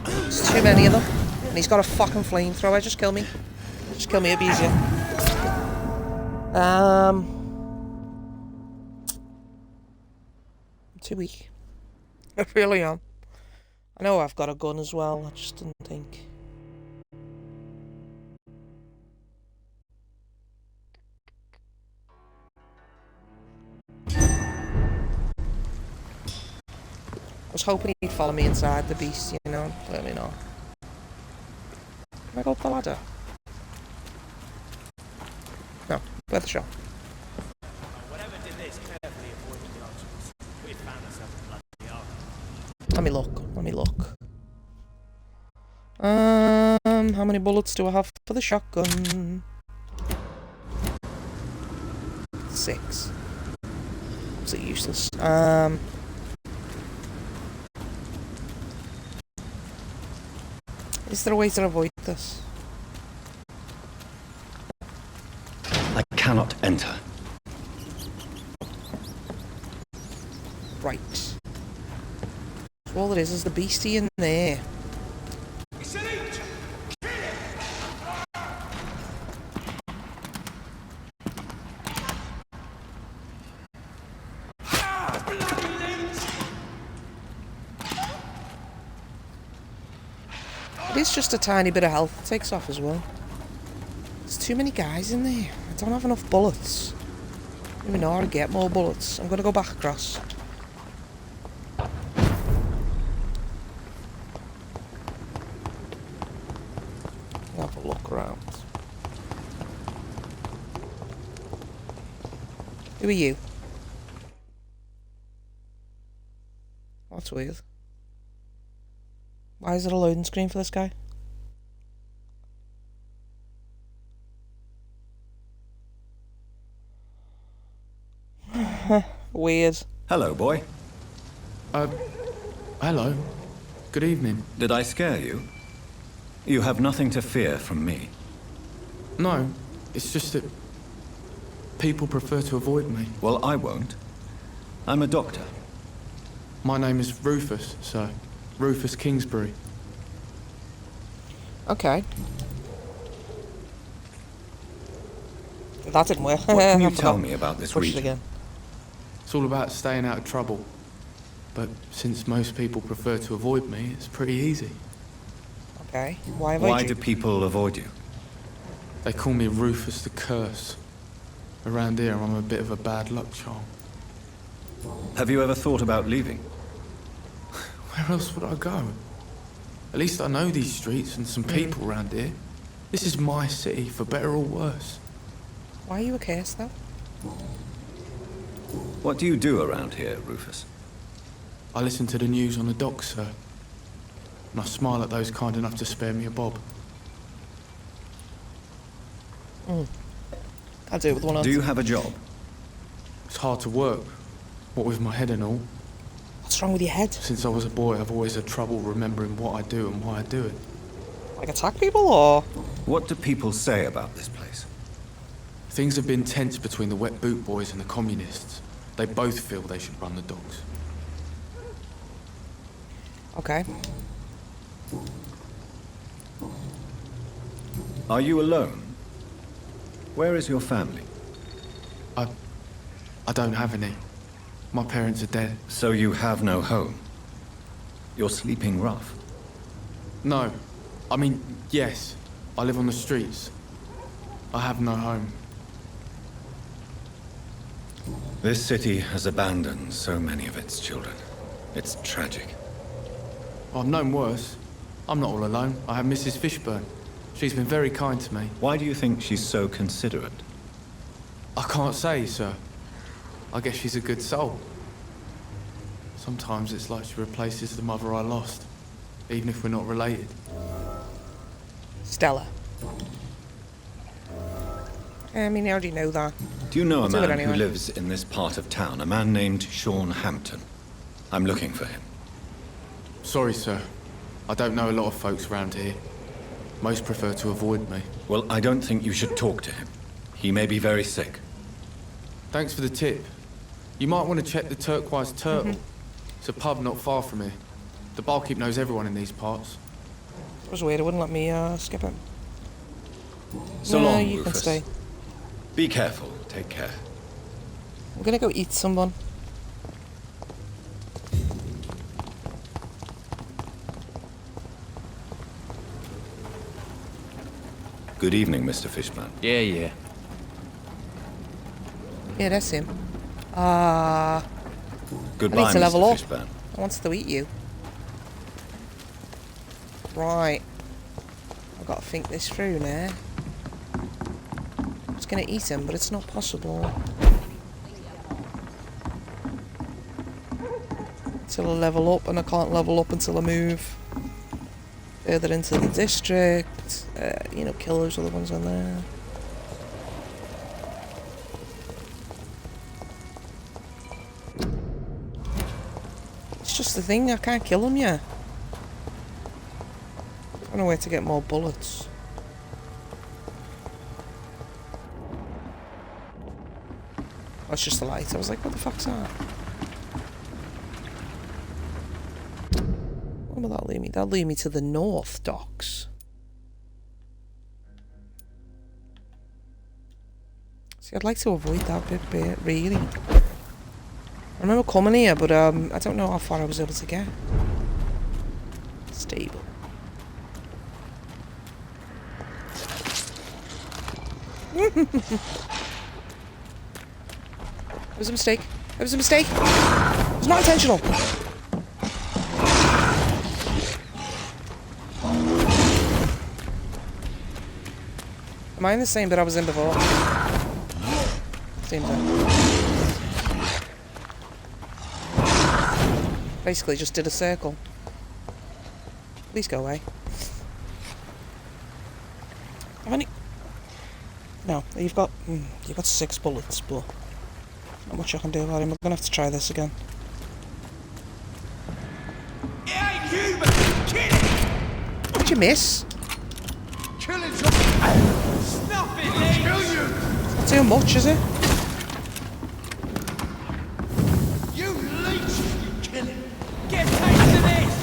There's too many of them. And he's got a fucking flamethrower. Just kill me. Just kill me, it'd be easier. I'm too weak. I really am. I know I've got a gun as well. I just didn't think. I was hoping he'd follow me inside the beast, you know, clearly not. Can I go up the ladder? Worth a shot. Let me look. Let me look. How many bullets do I have for the shotgun? 6. Is it useless? Is there a way to avoid this? I cannot enter. Right. So all there is the beastie in there. It is just a tiny bit of health it takes off as well. There's too many guys in there. I don't have enough bullets. I don't even know how to get more bullets. I'm gonna go back across. I'll have a look around. Who are you? That's weird. Why is it a loading screen for this guy? Weird. Hello, boy. Hello. Good evening. Did I scare you? You have nothing to fear from me. No, it's just that people prefer to avoid me. Well, I won't. I'm a doctor. My name is Rufus, sir. Rufus Kingsbury. Okay. That didn't work. What can you tell me about this Push region? it again. It's all about staying out of trouble. But since most people prefer to avoid me, it's pretty easy. Okay. Why avoid Why you? do people avoid you? They call me Rufus the Curse. Around here, I'm a bit of a bad luck charm. Have you ever thought about leaving? Where else would I go? At least I know these streets and some people around here. This is my city, for better or worse. Why are you a curse, though? What do you do around here, Rufus? I listen to the news on the docks, sir. And I smile at those kind enough to spare me a bob. I'll do it with one hand. Do you have a job? It's hard to work, what with my head and all. What's wrong with your head? Since I was a boy, I've always had trouble remembering what I do and why I do it. Like attack people, or...? What do people say about this place? Things have been tense between the wet boot boys and the communists. They both feel they should run the docks. Okay. Are you alone? Where is your family? I don't have any. My parents are dead. So you have no home? You're sleeping rough? No. I mean, yes. I live on the streets. I have no home. This city has abandoned so many of its children. It's tragic. I've known worse. I'm not all alone. I have Mrs. Fishburne. She's been very kind to me. Why do you think she's so considerate? I can't say, sir. I guess she's a good soul. Sometimes it's like she replaces the mother I lost, even if we're not related. Stella. I mean, I already know that. Do you know a Do it man anyway. who lives in this part of town? A man named Sean Hampton. I'm looking for him. Sorry, sir. I don't know a lot of folks around here. Most prefer to avoid me. Well, I don't think you should talk to him. He may be very sick. Thanks for the tip. You might want to check the Turquoise Turtle. It's a pub not far from here. The barkeep knows everyone in these parts. It was weird, it wouldn't let me skip it. So No, long, you Rufus. can stay. Be careful. Take care. I'm gonna go eat someone. Good evening, Mr. Fishburne. Yeah. Yeah, that's him. I Goodbye, need to level Mr. up. Fishburne. I wants to eat you. Right. I've got to think this through now. Just gonna eat him, but it's not possible. Until I level up, and I can't level up until I move further into the district. You know, kill those other ones on there. It's just the thing, I can't kill them yet. I don't know where to get more bullets. Oh, it's just the light. I was like, what the fuck's that? Where will that lead me? That'll lead me to the north docks. See, I'd like to avoid that bit, really. I remember coming here, but I don't know how far I was able to get. Stable. It was a mistake. It was a mistake. It was not intentional. Am I in the same bit I was in before? Same time. Basically just did a circle. Please go away. Have any... No, you've got 6 bullets, but not much I can do about him. I'm gonna have to try this again. Did you miss? Kill it! Snuff it, kill you! Not too much, is it? You leech! You kill it! Get taste of this!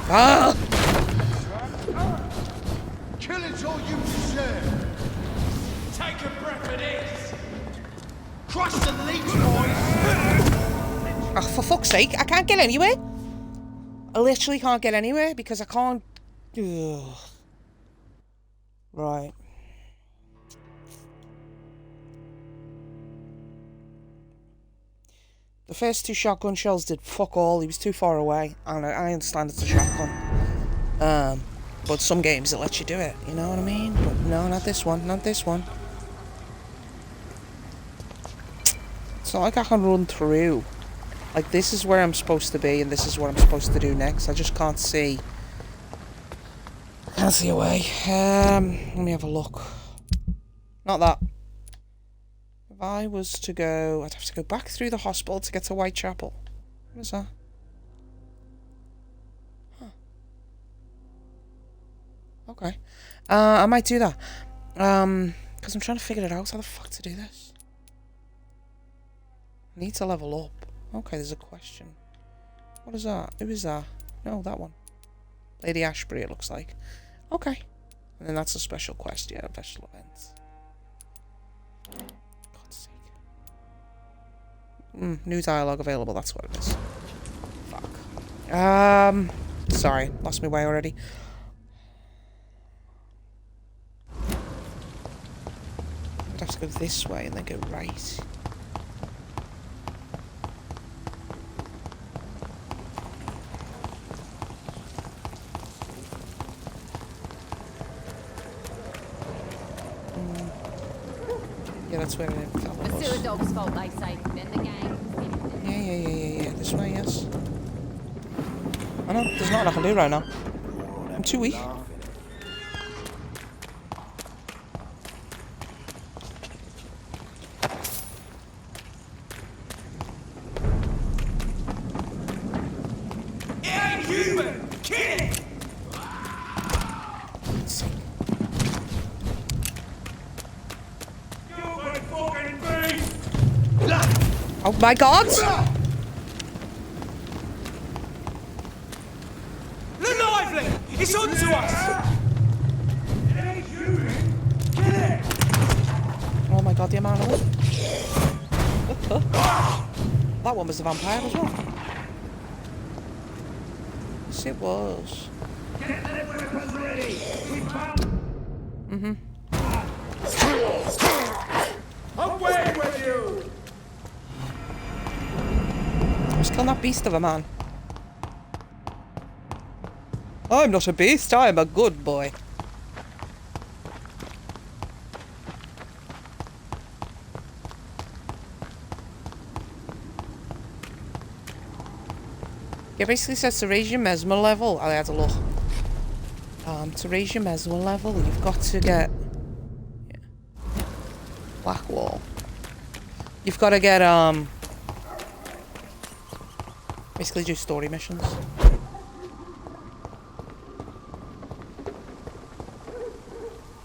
Ah! Killing's all you deserve. Take a breath of this. Crush the leech, boys. Oh, for fuck's sake, I can't get anywhere. I literally can't get anywhere because I can't... Ugh. Right. The first 2 shotgun shells did fuck all. He was too far away. And I understand it's a shotgun. But some games it lets you do it. You know what I mean? But no, not this one. Not this one. It's not like I can run through. Like, this is where I'm supposed to be, and this is what I'm supposed to do next. I just can't see. Can't see a way. Let me have a look. Not that. If I was to go... I'd have to go back through the hospital to get to Whitechapel. What is that? Huh. Okay. I might do that. Because I'm trying to figure it out. How the fuck to do this? I need to level up. Okay, there's a question. What is that? Who is that? No, that one. Lady Ashbury, it looks like. Okay. And then that's a special quest, yeah, a special event. God's sake. New dialogue available, that's what it is. Fuck. Sorry, lost my way already. I'd have to go this way and then go right. Yeah, that's where it was. The sewer dog's fault, they say. Then the gang. Yeah. This way, yes. I know, there's nothing I can do right now. I'm too weak. Oh my god! Look lively! It's on to us! Oh my god, the amount of them. That one was the vampire as well. Yes, it was. Away with you! Killing that beast of a man. I'm not a beast, I'm a good boy. Yeah, basically says to raise your mesmer level. I had a look. To raise your mesmer level, you've got to get black wall. You've got to get basically do story missions.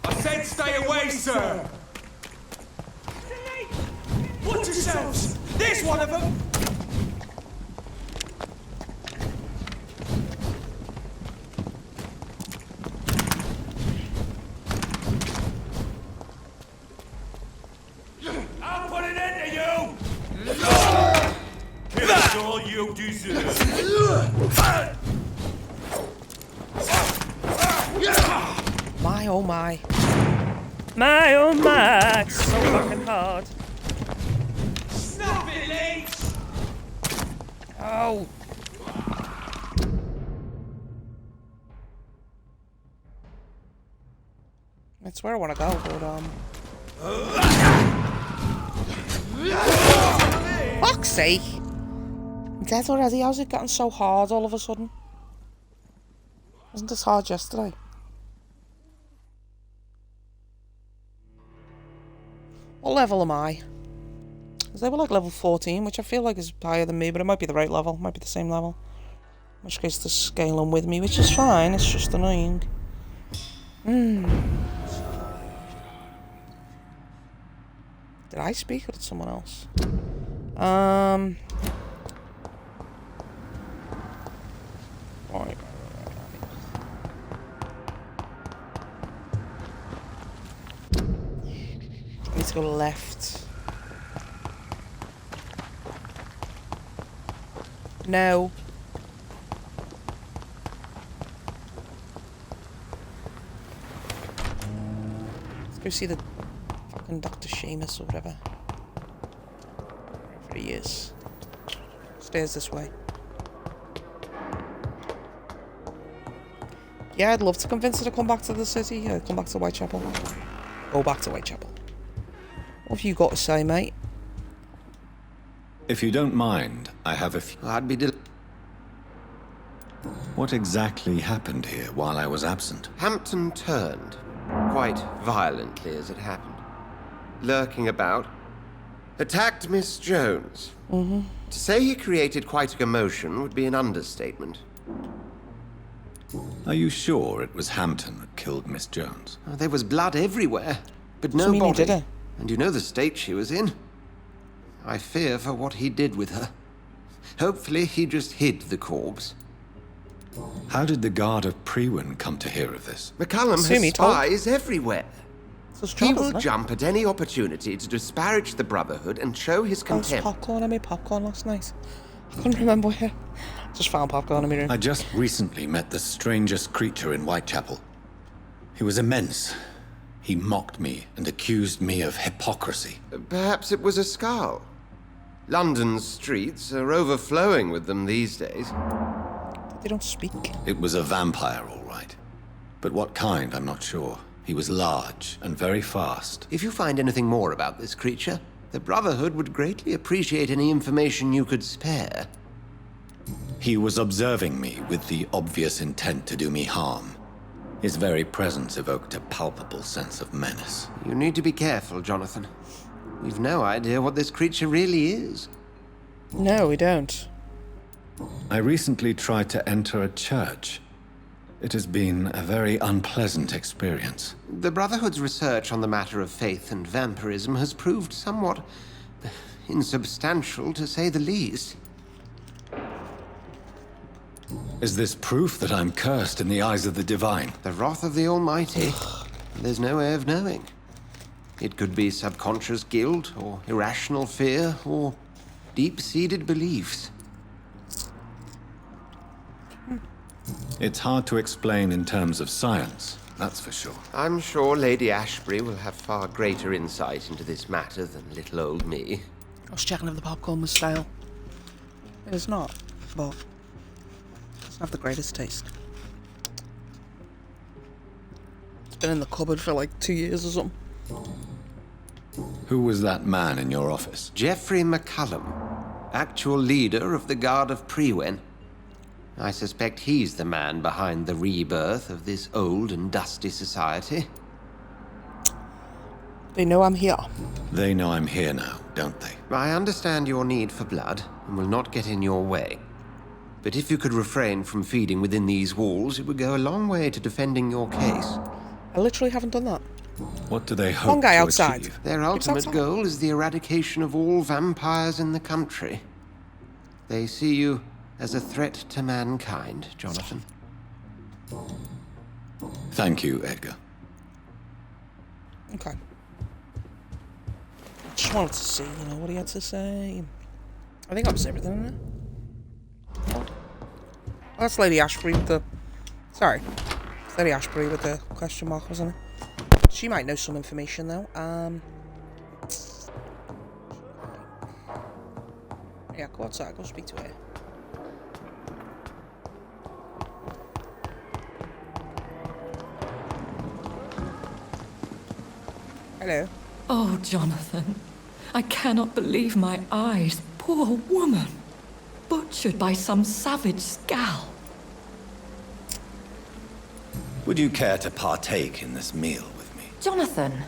I said stay away, sir! Watch yourselves! There's one of them! I'll put an end to you! That's all you deserve! My oh my. My oh my. It's so fucking hard. Snap it, leech! Oh. That's where I want to go, but fuck's sake! I'm dead already. How's it getting so hard all of a sudden? Wasn't this hard yesterday? What level am I? Because they were like level 14, which I feel like is higher than me, but it might be the right level. Might be the same level. In which case they're scaling with me, which is fine. It's just annoying. Did I speak or did someone else? Right. I need to go left. No. Let's go see the fucking Dr. Seamus or whatever. Wherever he is. Stairs this way. Yeah, I'd love to convince her to come back to the city. Come back to Whitechapel. Go back to Whitechapel. What have you got to say, mate? If you don't mind, I have a few... I'd be What exactly happened here while I was absent? Hampton turned, quite violently as it happened. Lurking about. Attacked Miss Jones. To say he created quite a commotion would be an understatement. Are you sure it was Hampton that killed Miss Jones? Oh, there was blood everywhere, but no Doesn't mean he body. did it. And you know the state she was in. I fear for what he did with her. Hopefully he just hid the corpse. How did the guard of Prewin come to hear of this? McCallum Assume he has told. spies everywhere. It's his He job, will isn't it? jump at any opportunity to disparage the Brotherhood and show his Oh, it's contempt. popcorn. I made popcorn last night. I couldn't remember where. Just found popcorn in my room. I just recently met the strangest creature in Whitechapel. He was immense. He mocked me and accused me of hypocrisy. Perhaps it was a skull. London's streets are overflowing with them these days. They don't speak. It was a vampire, all right. But what kind, I'm not sure. He was large and very fast. If you find anything more about this creature, the Brotherhood would greatly appreciate any information you could spare. He was observing me with the obvious intent to do me harm. His very presence evoked a palpable sense of menace. You need to be careful, Jonathan. We've no idea what this creature really is. No, we don't. I recently tried to enter a church. It has been a very unpleasant experience. The Brotherhood's research on the matter of faith and vampirism has proved somewhat insubstantial, to say the least. Is this proof that I'm cursed in the eyes of the divine? The wrath of the Almighty. There's no way of knowing. It could be subconscious guilt, or irrational fear, or deep-seated beliefs. It's hard to explain in terms of science, that's for sure. I'm sure Lady Ashbury will have far greater insight into this matter than little old me. I was checking if the popcorn was stale. It's not, but it's not the greatest taste. It's been in the cupboard for like 2 years or something. Who was that man in your office? Geoffrey McCullum, actual leader of the Guard of Prewen. I suspect he's the man behind the rebirth of this old and dusty society. They know I'm here. They know I'm here now, don't they? I understand your need for blood and will not get in your way. But if you could refrain from feeding within these walls, it would go a long way to defending your case. I literally haven't done that. What do they hope One guy to outside. achieve? Their ultimate goal is the eradication of all vampires in the country. They see you as a threat to mankind, Jonathan. Thank you, Edgar. Okay. I just wanted to see, what he had to say. I think that was everything, isn't it? Oh, that's Lady Ashbury with the... Sorry. It's Lady Ashbury with the question mark, wasn't it? She might know some information, though. Yeah, go outside. Go speak to her. Hello. Oh, Jonathan. I cannot believe my eyes. Poor woman. Butchered by some savage scowl. Would you care to partake in this meal with me? Jonathan,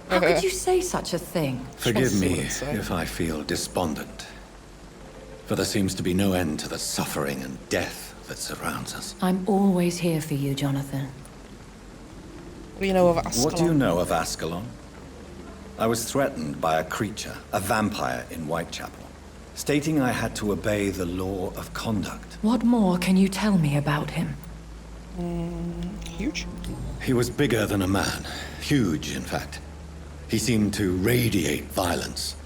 how could you say such a thing? Forgive me if I feel despondent. For there seems to be no end to the suffering and death that surrounds us. I'm always here for you, Jonathan. What do you know of Ascalon? What do you know of Ascalon? I was threatened by a creature, a vampire in Whitechapel, stating I had to obey the law of conduct. What more can you tell me about him? Huge? He was bigger than a man. Huge, in fact. He seemed to radiate violence.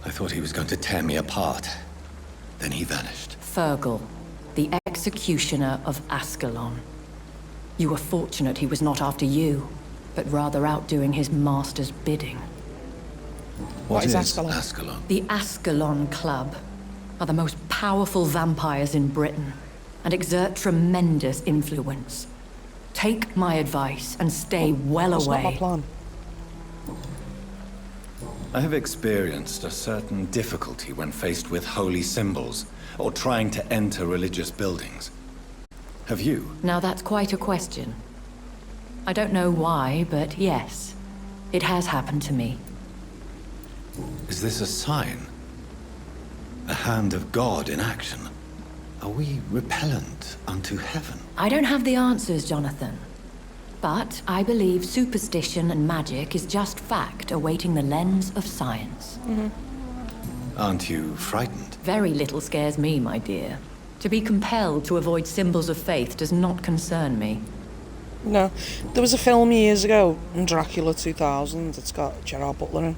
I thought he was going to tear me apart. Then he vanished. Fergal, the executioner of Ascalon. You were fortunate he was not after you, but rather out doing his master's bidding. What is Ascalon? Ascalon? The Ascalon Club are the most powerful vampires in Britain and exert tremendous influence. Take my advice and stay well That's away. not my plan. I have experienced a certain difficulty when faced with holy symbols or trying to enter religious buildings. Have you? Now that's quite a question. I don't know why, but yes, it has happened to me. Is this a sign? The hand of God in action? Are we repellent unto heaven? I don't have the answers, Jonathan. But I believe superstition and magic is just fact awaiting the lens of science. Aren't you frightened? Very little scares me, my dear. To be compelled to avoid symbols of faith does not concern me. No. There was a film years ago, Dracula 2000, it's got Gerard Butler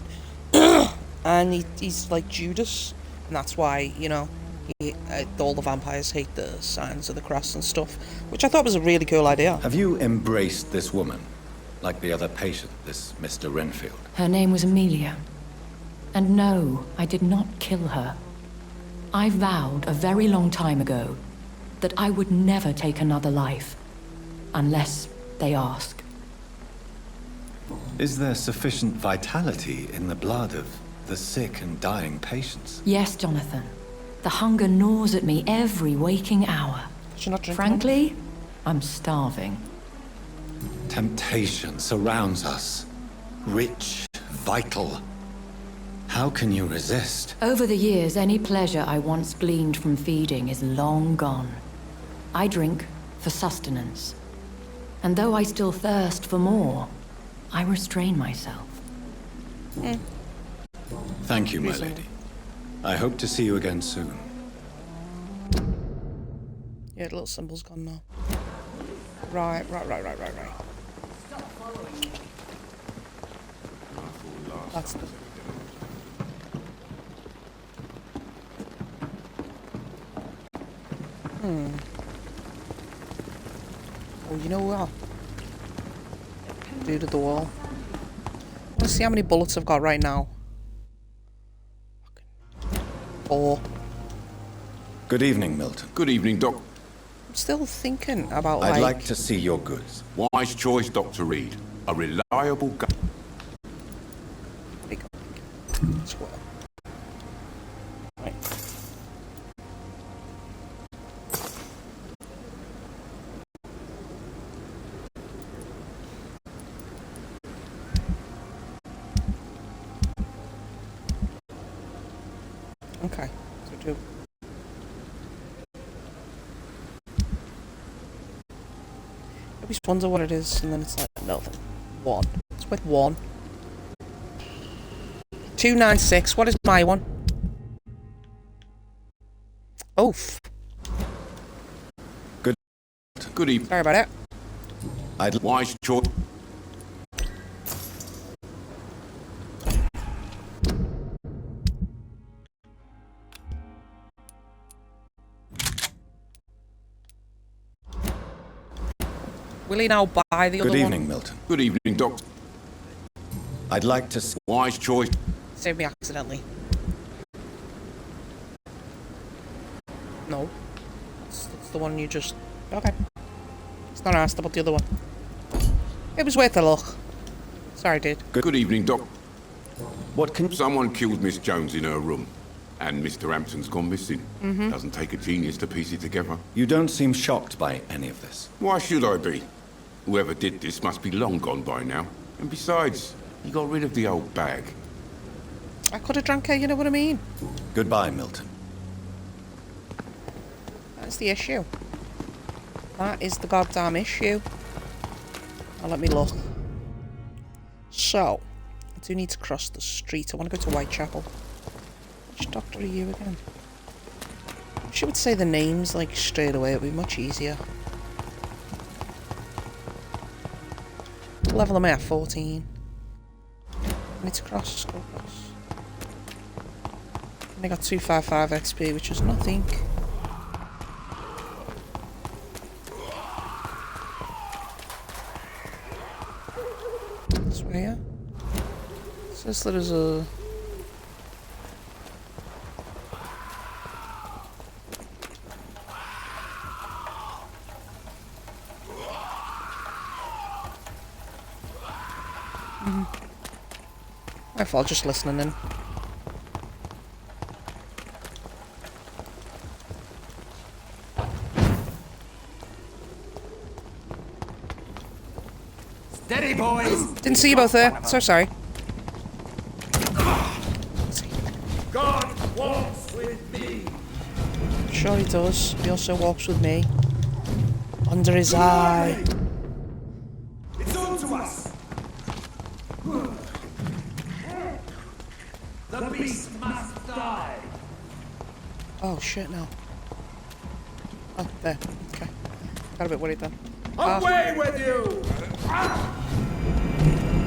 in. And he's like Judas. And that's why, all the vampires hate the signs of the cross and stuff. Which I thought was a really cool idea. Have you embraced this woman? Like the other patient, this Mr. Renfield? Her name was Amelia. And no, I did not kill her. I vowed a very long time ago that I would never take another life. Unless they ask. Is there sufficient vitality in the blood of the sick and dying patients? Yes, Jonathan. The hunger gnaws at me every waking hour. Frankly, I'm starving. Temptation surrounds us. Rich, vital. How can you resist? Over the years, any pleasure I once gleaned from feeding is long gone. I drink for sustenance. And though I still thirst for more, I restrain myself. Thank you, my lady. I hope to see you again soon. Yeah, the little symbol's gone now. Right. That's the... Oh, you know what? Do to the wall. Let's see how many bullets I've got right now. 4. Good evening, Milton. Good evening, Doc. I'm still thinking about, I'd like to see your goods. Wise choice, Dr. Reed. A reliable guy. Swear. Right. Okay, so do. I always wonder what it is, and then it's like nothing. One. It's with one. 296. What is my one? Oh. Good evening. Sorry about it. Wise choice. Will he now buy the other one? Good evening, Milton. Good evening, Doctor. I'd like to see... Wise choice. Save me accidentally. No. It's the one you just... Okay. It's not asked about the other one. It was worth a look. Sorry, dude. Good evening, Doc. What can... Someone killed Miss Jones in her room. And Mr. Hampton's gone missing. Mm-hmm. Doesn't take a genius to piece it together. You don't seem shocked by any of this. Why should I be? Whoever did this must be long gone by now. And besides, he got rid of the old bag. I could have drank her, you know what I mean? Goodbye, Milton. That's the issue. That is the goddamn issue. Now let me look. So, I do need to cross the street. I want to go to Whitechapel. Which doctor are you again? I wish I would say the names like straight away. It would be much easier. What level am I at? 14. I need to cross. Go across. And I got 255 XP, which is nothing. This way, yeah? It says there is a... My fault, just listening in. Steady, boys! Didn't see you both there. So sorry. God walks with me. Sure he does. He also walks with me. Under his eye. It's on to us. The beast must die. Oh shit, no. Oh, there. Okay. Got a bit worried then. Away with you!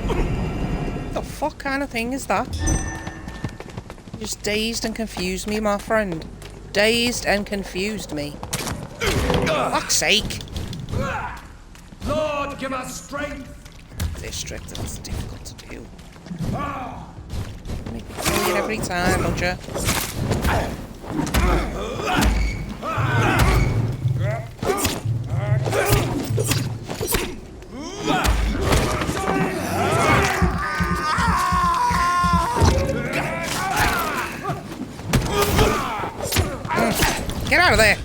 What the fuck kind of thing is that? You just dazed and confused me, my friend. Dazed and confused me. Fuck's sake. Lord, give us strength. District, that's difficult to do. Make me kill you every time, don't you? Get out of there!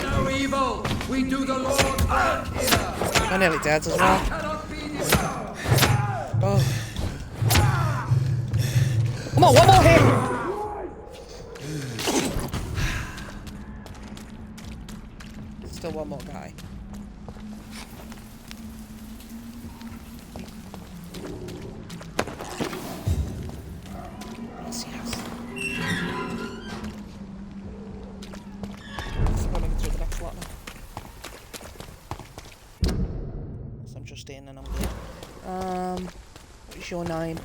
No evil. We do the Lord's work here. I'm nearly dead as well. Oh. Come on, one more hit! Still one more guy. Yes, yes. Let's go into the next lot now. Unless I'm just in and I'm good. What is your name?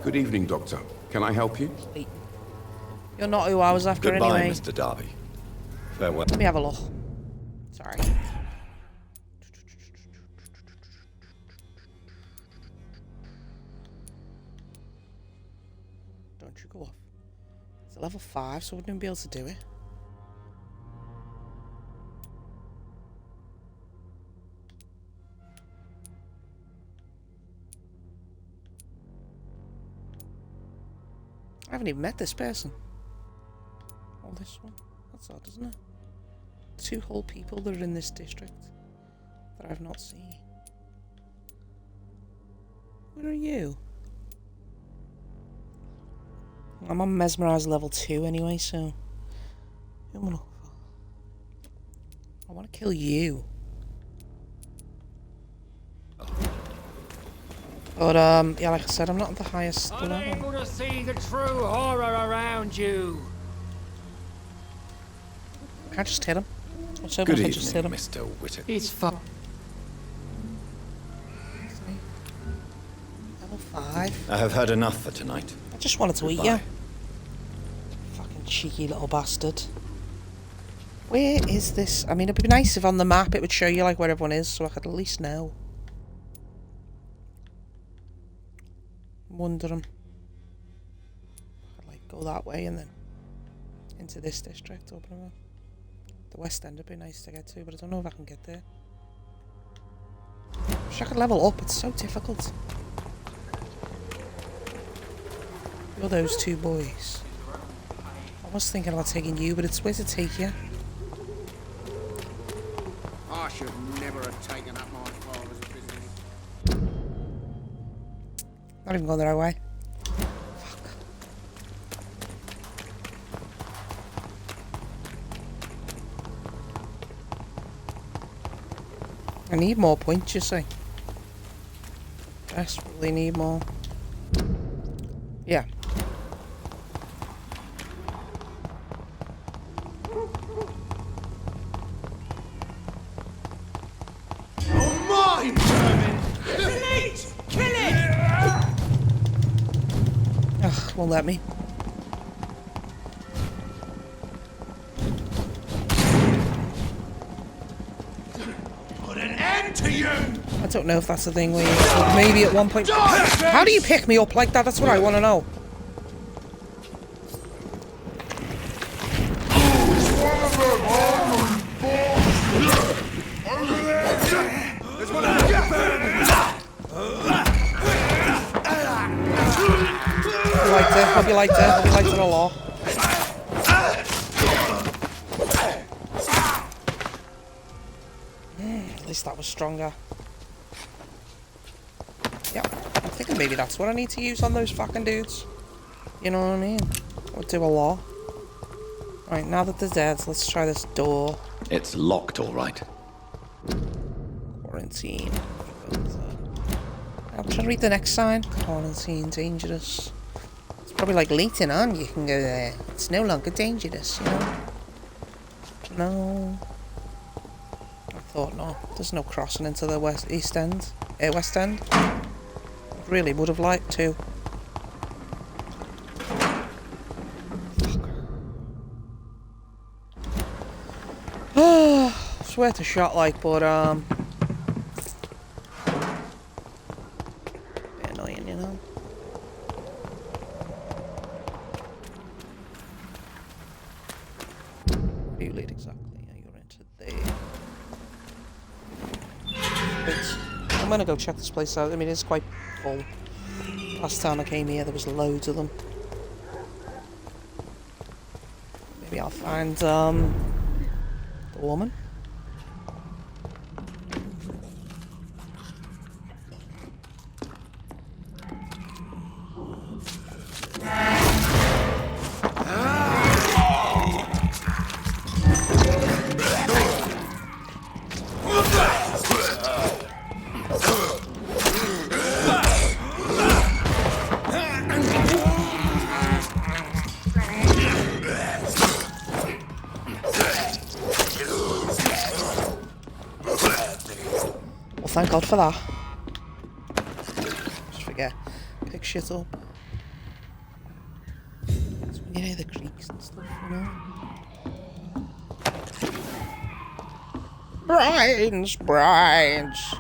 Good evening, Doctor. Can I help you? You're not who I was after Goodbye, anyway. Mr. Darby. Farewell. Let me have a look. Sorry. Don't you go off. It's a level 5, so I wouldn't be able to do it. I haven't even met this person. Oh, this one. That's odd, isn't it? 2 whole people that are in this district that I've not seen. Where are you? I'm on Mesmerize level 2 anyway, so... I want to kill you. But, yeah, like I said, I'm not at the highest level. Unable to see the true horror around you. Can I just hit him? So Good I just hit evening, him. Mr. Whittaker. It's fun. Level 5. I have had enough for tonight. I just wanted to eat you. Fucking cheeky little bastard. Where is this? I mean, it'd be nice if on the map it would show you like where everyone is, so I could at least know. I'm wondering. I could like go that way and then into this district or whatever. The West End would be nice to get to, but I don't know if I can get there. I wish I could level up, it's so difficult. You're those 2 boys. I was thinking about taking you, but it's where to take you. I should never have taken up my father's business. Not even going the right way. I need more points, you see. Desperately need more. Yeah. Oh, mine, vermin! Delete! Kill it! Ugh, won't let me. Put an end to you! I don't know if that's the thing where you maybe at one point. How do you pick me up like that? That's what I want to know. Hope you liked it. Hope you liked it a lot. At least that was stronger. Yeah, I'm thinking maybe that's what I need to use on those fucking dudes. You know what I mean? That would do a lot. Right, now that they're dead, let's try this door. It's locked, all right. Quarantine. I'm trying to read the next sign. Quarantine, dangerous. It's probably like later on you can go there. It's no longer dangerous, you know? No. I thought not. There's no crossing into the West End. I really would have liked to. It's worth a shot, like, but bit annoying, you know. Where do you lead exactly? Yeah, you're into there. I'm gonna go check this place out. I mean, it's quite full. Last time I came here, there was loads of them. Maybe I'll find the woman. Thank God for that. Just forget. Pick shit up. It's when you hear the creaks and stuff, you know? Brains! Brains!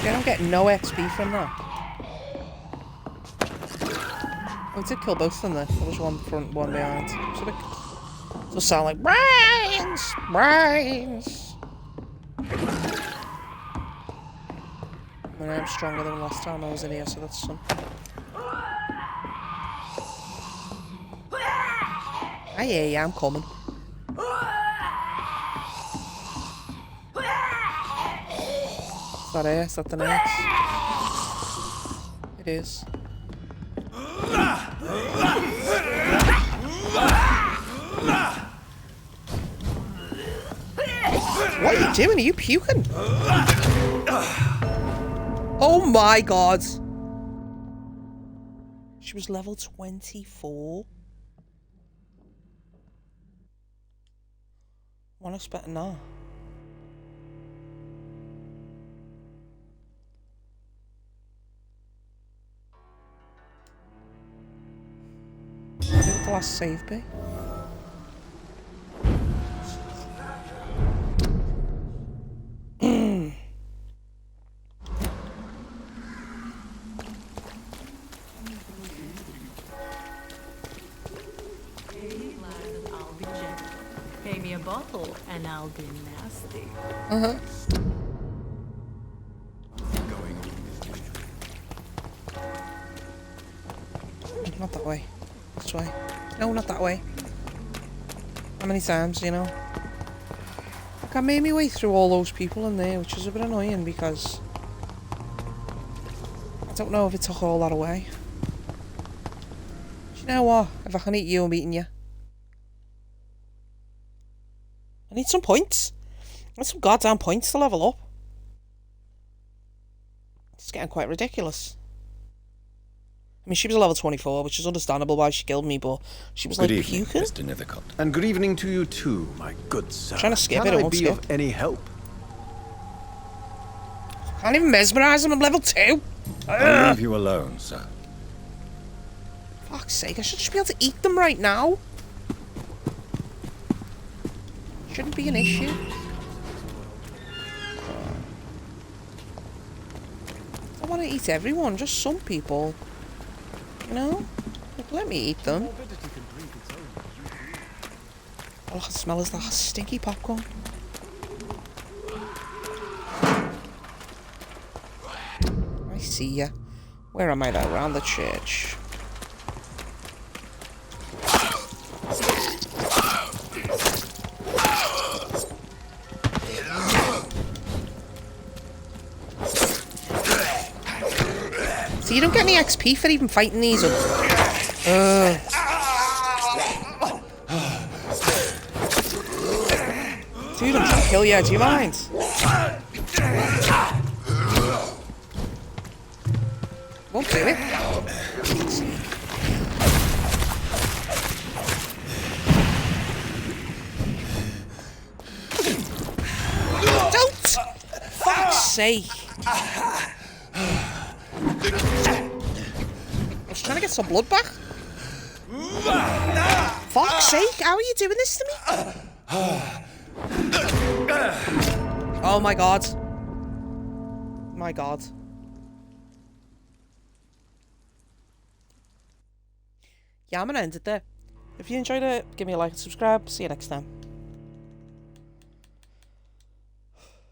I don't get no XP from that. Oh, I did kill both of them there. There was one front, one behind. So it does sound like brains! Brains! I mean, I'm stronger than last time I was in here, so that's something. I hear ya, I'm coming. Is that it? Is that the next? It is. What are you doing? Are you puking? Oh my god. She was level 24. One expecting that. Where would the last save be? Pay me a bottle and I'll be nasty. Not that way. This way. No, not that way. How many times, you know? Like, I made my way through all those people in there, which is a bit annoying because I don't know if it took all that away. Do you know what? If I can eat you, I'm eating you. I need some points. I need some goddamn points to level up. It's getting quite ridiculous. I mean, she was a level 24, which is understandable why she killed me, but she was like puking. Mr. Nethercott. And good evening to you too, my good sir. I'm trying to skip Can it, I won't be skip. of any help? Can't even mesmerise him, I'm level 2. I'll leave you alone, sir. Fuck's sake, I should just be able to eat them right now. Shouldn't be an issue. I don't want to eat everyone, just some people. You know? Like, let me eat them. All I can smell is that stinky popcorn. I see ya. Where am I now? Around the church. So you don't get any XP for even fighting these or... Dude, I'm trying to kill you, do you mind? Won't do it. Don't! Fuck's sake. I was trying to get some blood back. Fuck's sake, how are you doing this to me? Oh my god. My god. Yeah, I'm gonna end it there. If you enjoyed it, give me a like and subscribe. See you next time.